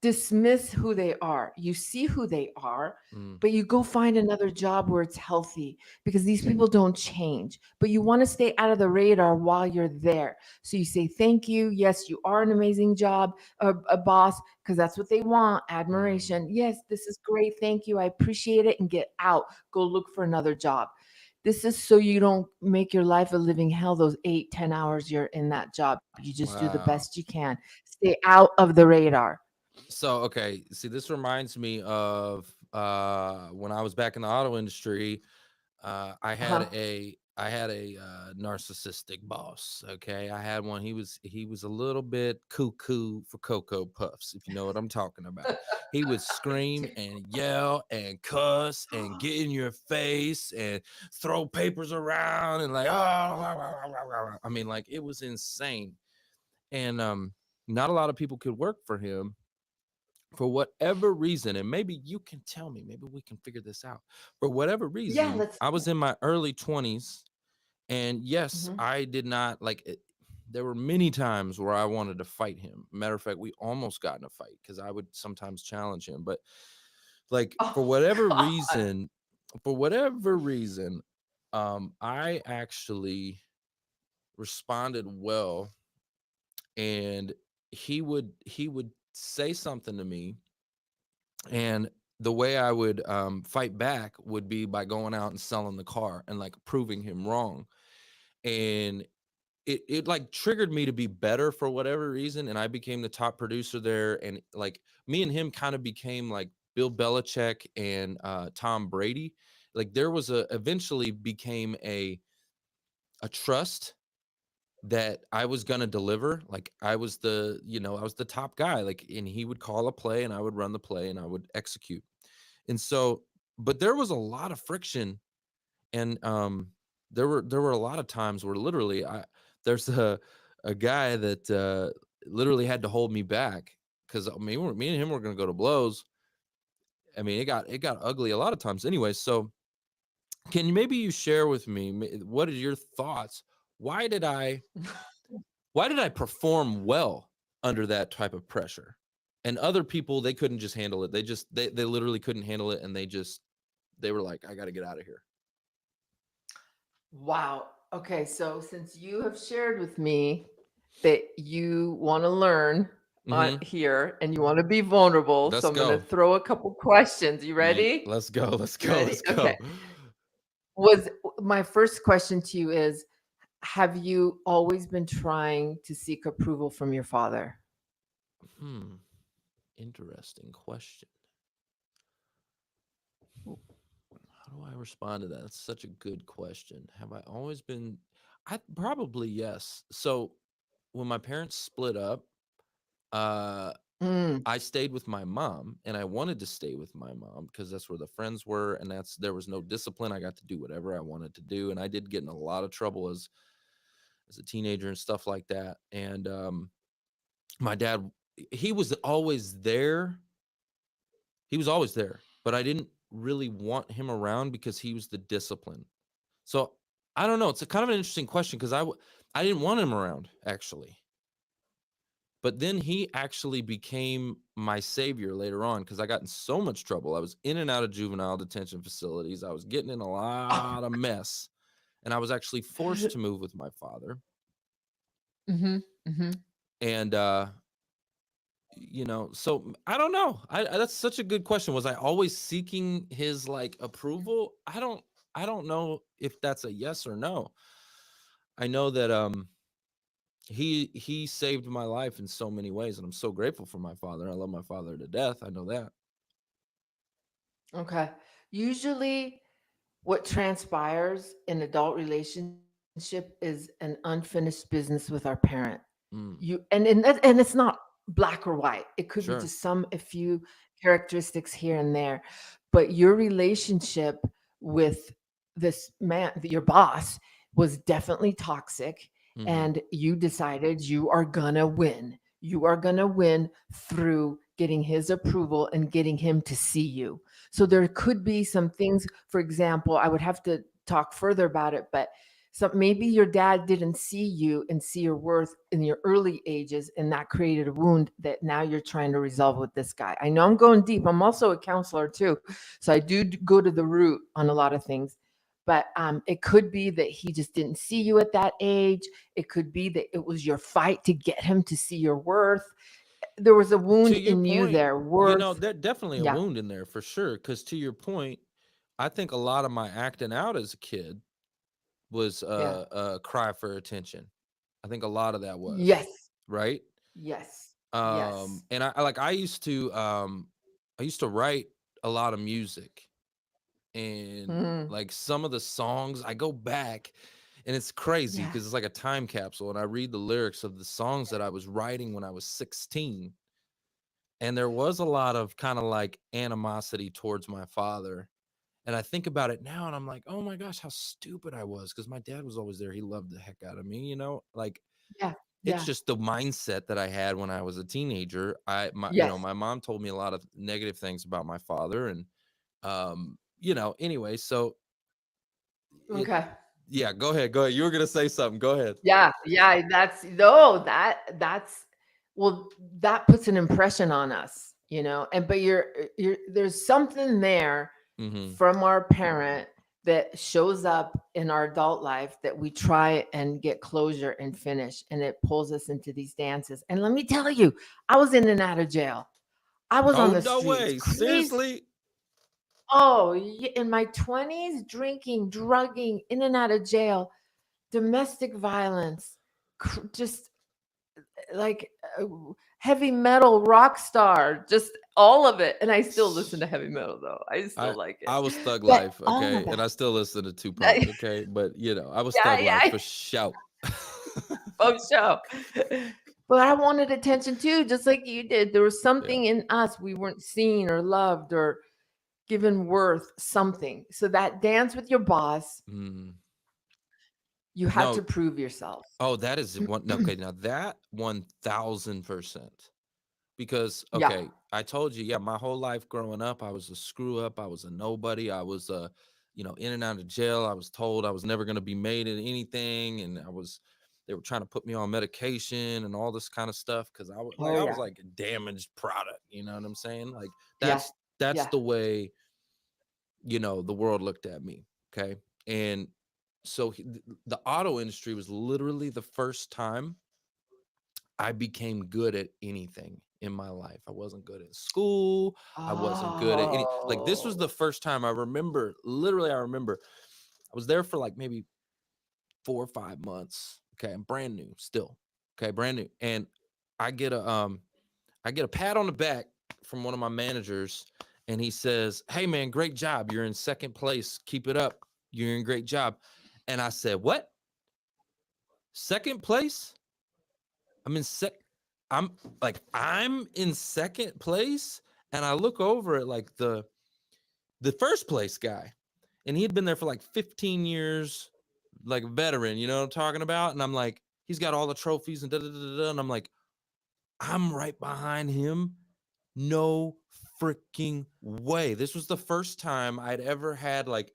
dismiss who they are. You see who they are, but you go find another job where it's healthy, because these people don't change. But you want to stay out of the radar while you're there. So you say, thank you. Yes, you are an amazing job, a boss, because that's what they want. Admiration. Yes, this is great. Thank you. I appreciate it. And get out. Go look for another job. This is so you don't make your life a living hell those 8-10 hours you're in that job. You just do the Wow. best you can. Stay out of the radar. So, okay, see, this reminds me of when I was back in the auto industry. I had Uh-huh. a narcissistic boss. Okay, I had one. He was a little bit cuckoo for Cocoa Puffs, if you know what I'm talking about. He would scream and yell and cuss and get in your face and throw papers around and like, oh, I mean, like, it was insane. And not a lot of people could work for him for whatever reason. And maybe you can tell me, maybe we can figure this out. For whatever Yeah, reason, let's I was in my early 20s, and yes, mhm. I did not like it. There were many times where I wanted to fight him. Matter of fact, we almost got in a fight because I would sometimes challenge him. But like, for Oh whatever god. reason, I actually responded well, and he would say something to me, and the way I would fight back would be by going out and selling the car and like proving him wrong. And it like triggered me to be better for whatever reason. And I became the top producer there. And like, me and him kind of became like Bill Belichick and Tom Brady. Like, there was eventually became a trust that I was gonna deliver. Like, I was the top guy. Like, and he would call a play and I would run the play and I would execute. And so, but there was a lot of friction, and there were a lot of times where literally there's a guy that literally had to hold me back, because me and him were going to go to blows. I mean, it got ugly a lot of times anyway. So can you maybe you share with me, what are your thoughts? Why did I why did I perform well under that type of pressure? And other people, they couldn't just handle it. They literally couldn't handle it, and they were like, I got to get out of here. Wow. Okay, so since you have shared with me that you want to learn on Hmm. here and you want to be vulnerable, so Let's I'm going to go. throw a couple questions. You ready? Let's go. Let's You go. ready? Let's Okay. go. Was My first question to you is, have you always been trying to seek approval from your father? Hmm. Interesting question. How do I respond to that? That's such a good question. Have I always been? I probably yes. So when my parents split up, uh, Mm. I stayed with my mom, and I wanted to stay with my mom because that's where the friends were, and there was no discipline. I got to do whatever I wanted to do, and I did get in a lot of trouble as a teenager and stuff like that. And my dad, he was always there. He was always there, but I didn't really want him around because he was the discipline. So I don't know. It's a kind of an interesting question because I didn't want him around actually. But then he actually became my savior later on because I got in so much trouble. I was in and out of juvenile detention facilities. I was getting in a lot of mess. And I was actually forced to move with my father. Mm-hmm. Mm-hmm. And, so I don't know. That's such a good question. Was I always seeking his like approval? I don't know if that's a yes or no. I know that he saved my life in so many ways, and I'm so grateful for my father. I love my father to death. I know that. Okay. Usually, what transpires in adult relationship is an unfinished business with our parent. Mm, And it's not black or white. It could be sure. just a few characteristics here and there, but your relationship with this man, your boss, was definitely toxic, Hmm. and you decided you are gonna win. You are gonna win through getting his approval and getting him to see you. So there could be some things. For example, I would have to talk further about it, but so maybe your dad didn't see you and see your worth in your early ages, and that created a wound that now you're trying to resolve with this guy. I know I'm going deep. I'm also a counselor too, so I do go to the root on a lot of things. But it could be that he just didn't see you at that age. It could be that it was your fight to get him to see your worth. There was a wound To your in you point, there. Worth. there's definitely a Yeah. wound in there for sure. Because to your point, I think a lot of my acting out as a kid was Yeah. a cry for attention. I think a lot of that was Yes. right. Yes. Yes. And I used to write a lot of music, and Mm. like some of the songs I go back, and it's crazy Yeah. because it's like a time capsule, and I read the lyrics of the songs that I was writing when I was 16, and there was a lot of kind of like animosity towards my father. And I think about it now and I'm like, oh my gosh, how stupid I was, because my dad was always there. He loved the heck out of me, like Yeah. it's Yeah. just the mindset that I had when I was a teenager. Yes. My mom told me a lot of negative things about my father, and anyway, so it Okay. yeah, go ahead. Go ahead. You were gonna say something. Go ahead. Yeah, yeah, that's no, that's well, that puts an impression on us, and but you're there's something there Mm-hmm. from our parent that shows up in our adult life that we try and get closure and finish, and it pulls us into these dances. And let me tell you, I was in and out of jail. I was on Oh, the no streets, way. crazy. Seriously? Oh, in my 20s, drinking, drugging, in and out of jail, domestic violence, just like heavy metal rock star, just all of it. And I still listen to heavy metal though. I still I like it. I was Thug But Life, all of okay, and that. I still listen to Tupac, okay, but I was Yeah, Thug Life yeah, for shout. for sure. But I wanted attention too, just like you did. There was Yeah. something in us we weren't seen or loved or given worth, something. So that dance with your boss, Mm. you had to No. prove yourself. Oh, that is one. No, okay, now that 1000%. Because Yeah. okay, I told you, yeah, my whole life growing up, I was a screw up. I was a nobody. I was in and out of jail. I was told I was never going to be made in anything, and they were trying to put me on medication and all this kind of stuff because Oh I was yeah. like a damaged product. You know what I'm saying? Like Yeah. that's Yeah. the way the world looked at me. Okay, and so the auto industry was literally the first time I became good at anything in my life. I wasn't good at school. I wasn't good at any, like, this was Oh. the first time I remember, literally, I remember I was there for like maybe 4 or 5 months. Okay. I'm brand new still. Okay. Brand new. And I get a pat on the back from one of my managers, and he says, "Hey man, great job. You're in second place. Keep it up. You're in great job." And I said, "What? Second place? I'm in sec I'm I'm in second place." And I look over at like the first place guy, and he had been there for like 15 years, like a veteran, you know what I'm talking about? And I'm like, he's got all the trophies and da da da da. And I'm like, I'm right behind him. No freaking way. This was the first time I'd ever had like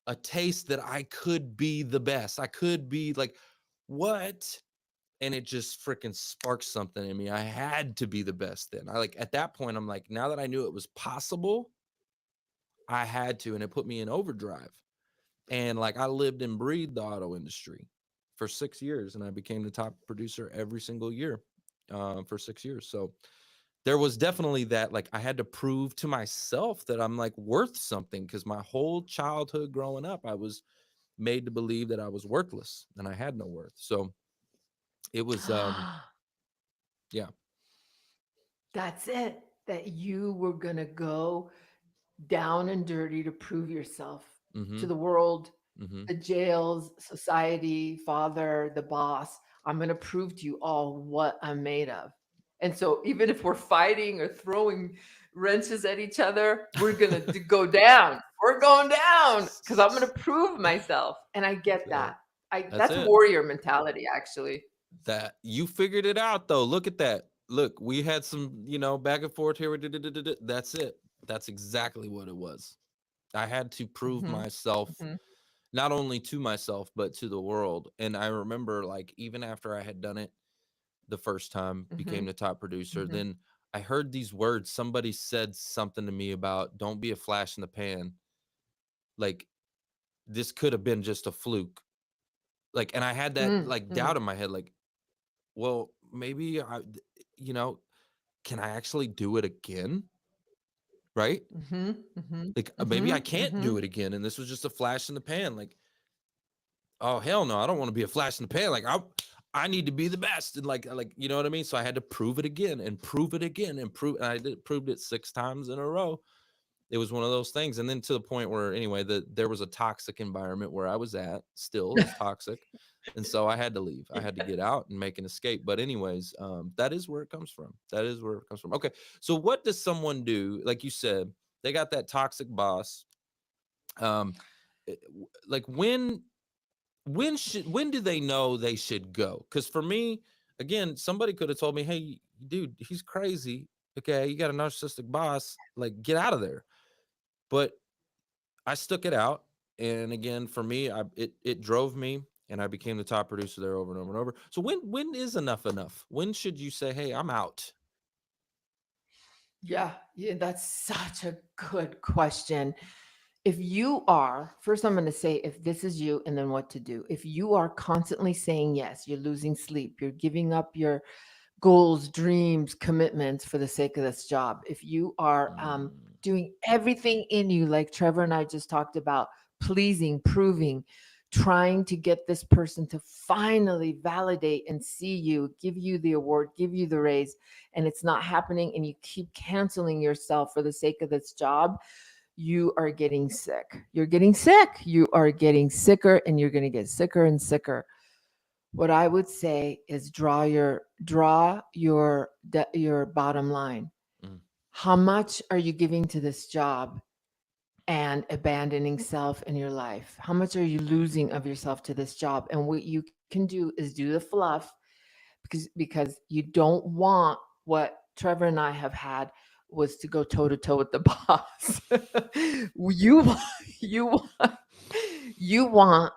a taste that I could be the best. I could be like, what? And it just freaking sparked something in me. I had to be the best then. I like at that point, I'm like, now that I knew it was possible, I had to, and it put me in overdrive. And like I lived and breathed the auto industry for 6 years, and I became the top producer every single year for 6 years. So there was definitely that, like I had to prove to myself that I'm like worth something, because my whole childhood growing up, I was made to believe that I was worthless and I had no worth. So it was yeah. That's it. That you were going to go down and dirty to prove yourself Mm-hmm. to the world, Mm-hmm. the jails, society, father, the boss. I'm going to prove to you all what I'm made of. And so, even if we're fighting or throwing wrenches at each other, we're going to go down. We're going down because I'm going to prove myself. And I get So that. that's That's it. warrior mentality, actually. That you figured it out though. Look at that. Look, we had some, back and forth here. That's it. That's exactly what it was. I had to prove Hmm. myself, Hmm. not only to myself, but to the world. And I remember, like, even after I had done it the first time, Hmm. became the top producer, Hmm. then I heard these words. Somebody said something to me about don't be a flash in the pan. Like, this could have been just a fluke. Like, and I had that like Mm-hmm. doubt in my head, like, well, maybe you know, can I actually do it again? Right? Mm-hmm. Mm-hmm. Like, maybe I Mm-hmm. can't Mm-hmm. do it again. And this was just a flash in the pan. Like, oh hell no, I don't want to be a flash in the pan. Like, I need to be the best. And like, you know what I mean? So I had to prove it again and prove it again and prove, and proved it 6 times in a row. It was one of those things. And then to the point where, anyway, there was a toxic environment where I was at. Still, it's toxic. And so I had to leave. I had to get out and make an escape. But anyways, that is where it comes from. That is where it comes from. Okay. So what does someone do? Like you said, they got that toxic boss. Um, like when do they know they should go? Because for me, again, somebody could have told me, hey, dude, he's crazy. Okay, you got a narcissistic boss. Like, get out of there. But I stuck it out, and again, for me, it drove me, and I became the top producer there over and over and over. So when is enough enough? When should you say, "Hey, I'm out"? Yeah, yeah, that's such a good question. If you are, first, I'm going to say if this is you, and then what to do. If you are constantly saying yes, you're losing sleep, you're giving up your goals, dreams, commitments for the sake of this job. If you are Mm, doing everything in you, like Trevor and I just talked about, pleasing, proving, trying to get this person to finally validate and see you, give you the award, give you the raise, and it's not happening, and you keep canceling yourself for the sake of this job, you are getting sick. You're getting sick. You are getting sicker, and you're going to get sicker and sicker. What I would say is draw your bottom line. mm, How much are you giving to this job and abandoning self in your life? How much are you losing of yourself to this job? And what you can do is do the fluff, because you don't want what Trevor and I have had was to go toe to toe with the boss. you want you want you want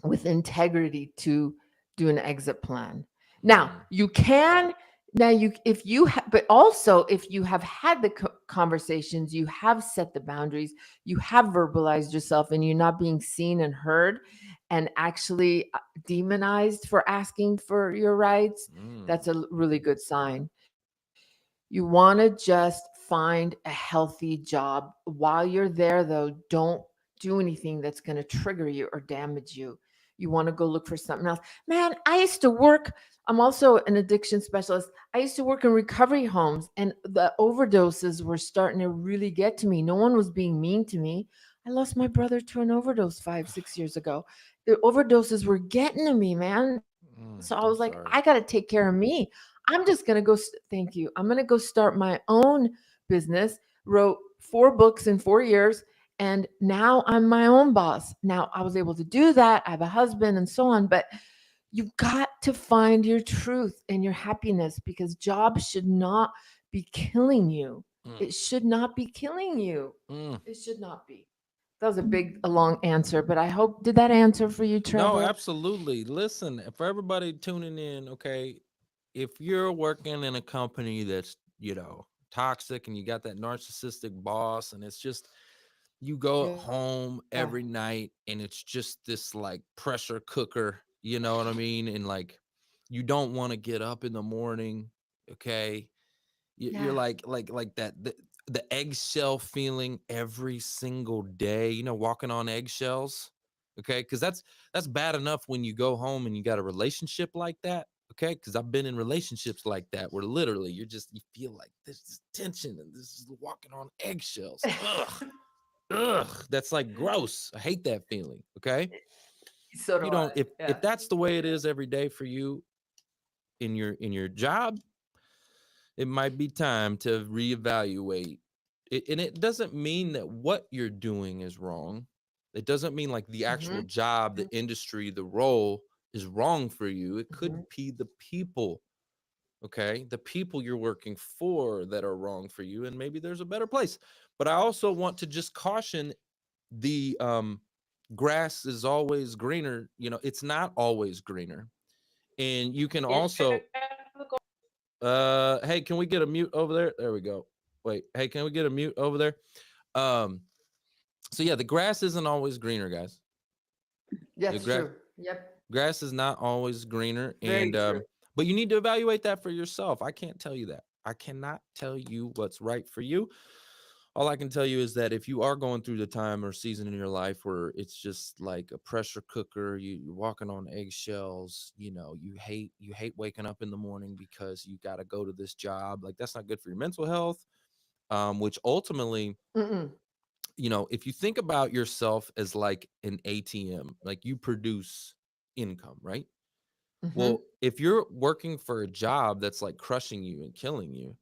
with integrity to do an exit plan. Now, mm, you can now you if you but also if you have had the conversations, you have set the boundaries, you have verbalized yourself, and you're not being seen and heard and actually demonized for asking for your rights, mm, that's a really good sign. You want to just find a healthy job. While you're there, though, don't do anything that's going to trigger you or damage you. You want to go look for something else. Man, I used to work, I'm also an addiction specialist. I used to work in recovery homes, and the overdoses were starting to really get to me. No one was being mean to me. I lost my brother to an overdose 5, 6 years ago. The overdoses were getting to me, man. So I was like, I'm I got to sorry. take care of me. I'm just going to go. Thank you. I'm going to go start my own business. Wrote 4 books in 4 years And now I'm my own boss. Now I was able to do that. I have a husband and so on, but you've got to find your truth and your happiness, because jobs should not be killing you. Mm, It should not be killing you. mm. It should not be. That was a long answer, but I hope, did that answer for you, No, Trevor? absolutely. Listen, for everybody tuning in, okay, if you're working in a company that's, toxic and you got that narcissistic boss and it's just you go Yeah. home every night and it's just this like pressure cooker, you know what I mean? And like you don't want to get up in the morning, okay? You're Yeah. like that the eggshell feeling every single day, walking on eggshells. Okay, because that's bad enough when you go home and you got a relationship like that. Okay, because I've been in relationships like that where literally you feel like this tension and this is walking on eggshells. Ugh, ugh, that's like gross. I hate that feeling. Okay, So you do don't I. if Yeah. that's the way it is every day for you in your job, it might be time to reevaluate it. And it doesn't mean that what you're doing is wrong. It doesn't mean like the actual Hmm. job, the industry, the role is wrong for you. It could Hmm. be the people, okay? The people you're working for that are wrong for you. And maybe there's a better place. But I also want to just caution the grass is always greener. It's not always greener. And you can also hey, can we get a mute over there? There we go. Wait, hey, can we get a mute over there? Um, so yeah, the grass isn't always greener, guys. The That's grass true. Yep. grass is not always greener, Very and true. but you need to evaluate that for yourself. I can't tell you that. I cannot tell you what's right for you. All I can tell you is that if you are going through the time or season in your life where it's just like a pressure cooker, you're walking on eggshells, you hate waking up in the morning because you got to go to this job. Like that's not good for your mental health. Which ultimately, Mm-mm. if you think about yourself as like an ATM, like you produce income, right? Mm-hmm. Well, if you're working for a job that's like crushing you and killing you,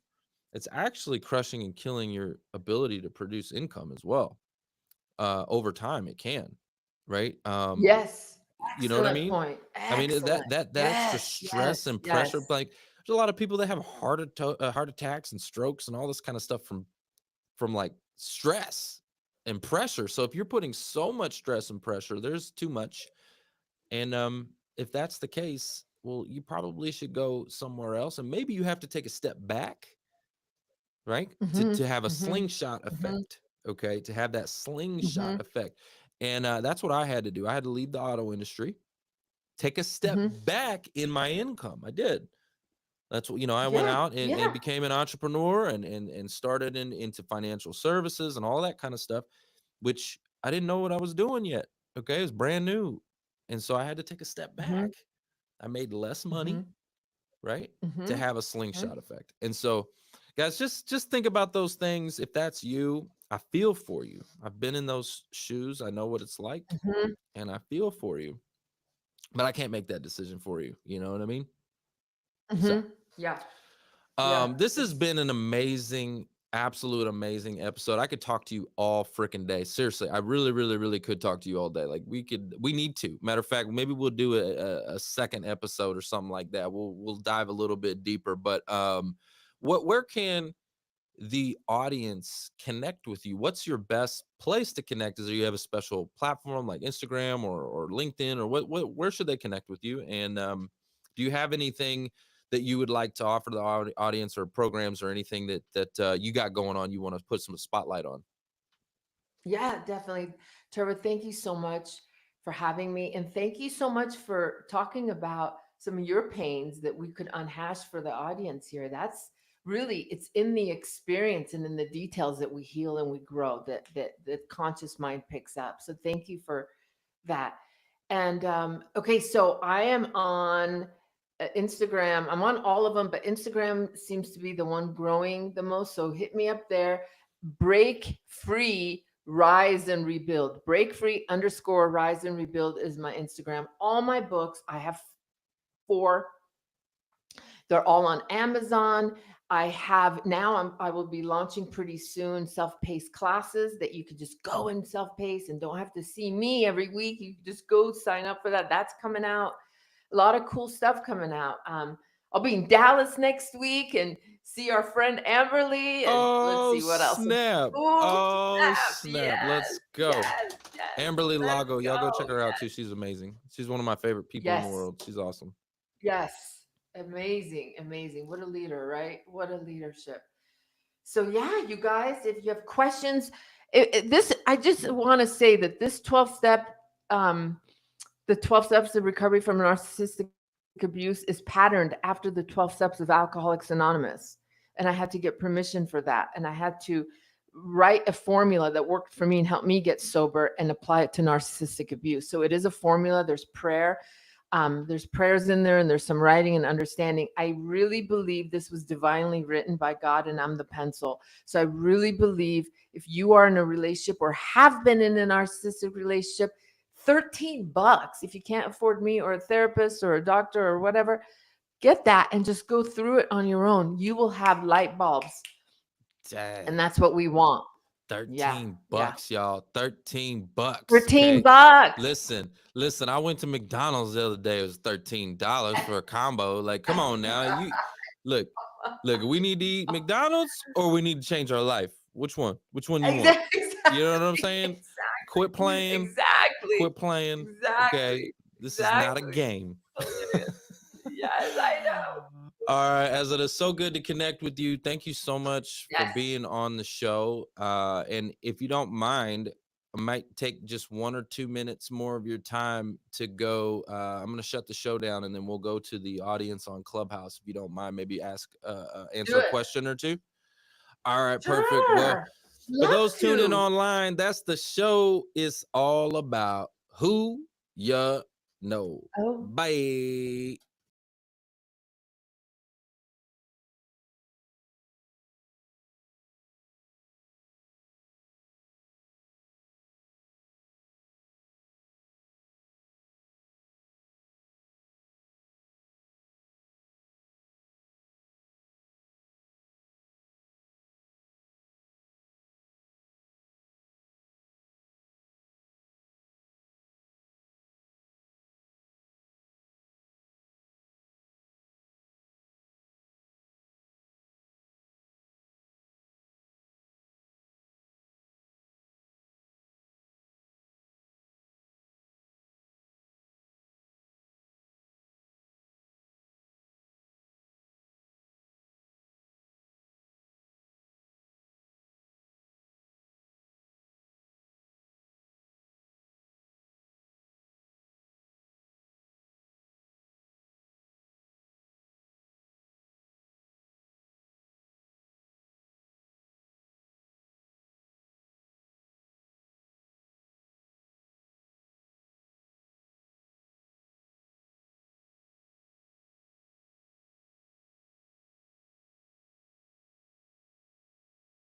it's actually crushing and killing your ability to produce income as well. Over time, it can, right? Yes. You know what I Excellent mean? point. I mean Excellent. that extra Yes. stress Yes. and pressure, Yes. like there's a lot of people that have heart attacks and strokes and all this kind of stuff from like stress and pressure. So if you're putting so much stress and pressure, there's too much. And if that's the case, well, you probably should go somewhere else. And maybe you have to take a step back, right? To Mm-hmm. to have a Mm-hmm. slingshot Mm-hmm. effect. Okay. To have that Mm-hmm. slingshot effect. And that's what I had to do. I had to leave the auto industry, take a step Mm-hmm. back in my income. I did. That's what, I went Yeah. out and Yeah. became an entrepreneur and started into financial services and all that kind of stuff, which I didn't know what I was doing yet. Okay. It was brand new. And so I had to take a step Mm-hmm. back. I made less Mm-hmm. money, right? To Mm-hmm. have a slingshot effect. And so, guys, just think about those things. If that's you, I feel for you. I've been in those shoes. I know what it's like, Mm-hmm. and I feel for you. But I can't make that decision for you. You know what I mean? So, Mm-hmm. Yeah. Yeah. this has It's been an amazing, absolute amazing episode. I could talk to you all freaking day. Seriously, I really, really, really could talk to you all day. Like we need to. Matter of fact, maybe we'll do a second episode or something like that. We'll dive a little bit deeper. But where can the audience connect with you? What's your best place to connect? Is there you have a special platform like Instagram or LinkedIn, or where should they connect with you? And do you have anything that you would like to offer the audience, or programs or anything that you got going on you want to put some spotlight on? Yeah, definitely. Trevor, thank you so much for having me. And thank you so much for talking about some of your pains that we could unhash for the audience here. That's really, it's in the experience and in the details that we heal and we grow, that the conscious mind picks up. So thank you for that. And okay, so I am on Instagram. I'm on all of them, but Instagram seems to be the one growing the most. So hit me up there. Break free, rise and rebuild. Break free underscore rise and rebuild is my Instagram. All my books, I have 4. They're all on Amazon. I have now, I will be launching pretty soon self-paced classes that you could just go and self-pace and don't have to see me every week. You can just go sign up for that. That's coming out. A lot of cool stuff coming out. I'll be in Dallas next week and see our friend Amberly. And let's see what else. Snap. Oh, Snap. Yes, Let's go. yes, yes. Amberly Let's Lago. Y'all go check go. her out too. She's amazing. She's one of my favorite people in the Yes. world. She's awesome. Yes. Amazing. Amazing. What a leader, right? What a leadership. So yeah, you guys, if you have questions, I just want to say that this 12-step, the 12 steps of recovery from narcissistic abuse is patterned after the 12 steps of Alcoholics Anonymous. And I had to get permission for that. And I had to write a formula that worked for me and helped me get sober and apply it to narcissistic abuse. So it is a formula. There's prayer. There's prayers in there, and there's some writing and understanding. I really believe this was divinely written by God, and I'm the pencil. So I really believe if you are in a relationship or have been in a narcissistic relationship, $13, if you can't afford me or a therapist or a doctor or whatever, get that and just go through it on your own. You will have light bulbs. Dang. And that's what we want. 13 bucks, y'all. 13 bucks. 13 bucks. Listen, I went to McDonald's the other day. It was $13 for a combo. Like, come on now. Look, we need to eat McDonald's or we need to change our life. Which one you want? Exactly. You know what I'm saying? Exactly. Quit playing. Exactly. Quit playing. Exactly. Okay. This is not a game. Yes, I know. All right, Azadeh, it's so good to connect with you. Thank you so much for being on the show. And if you don't mind, I might take just 1 or 2 minutes more of your time to go. I'm going to shut the show down, and then we'll go to the audience on Clubhouse. If you don't mind, maybe answer a question or two. All right, perfect. Well, for those tuning online, that's the show is all about who you know. Bye.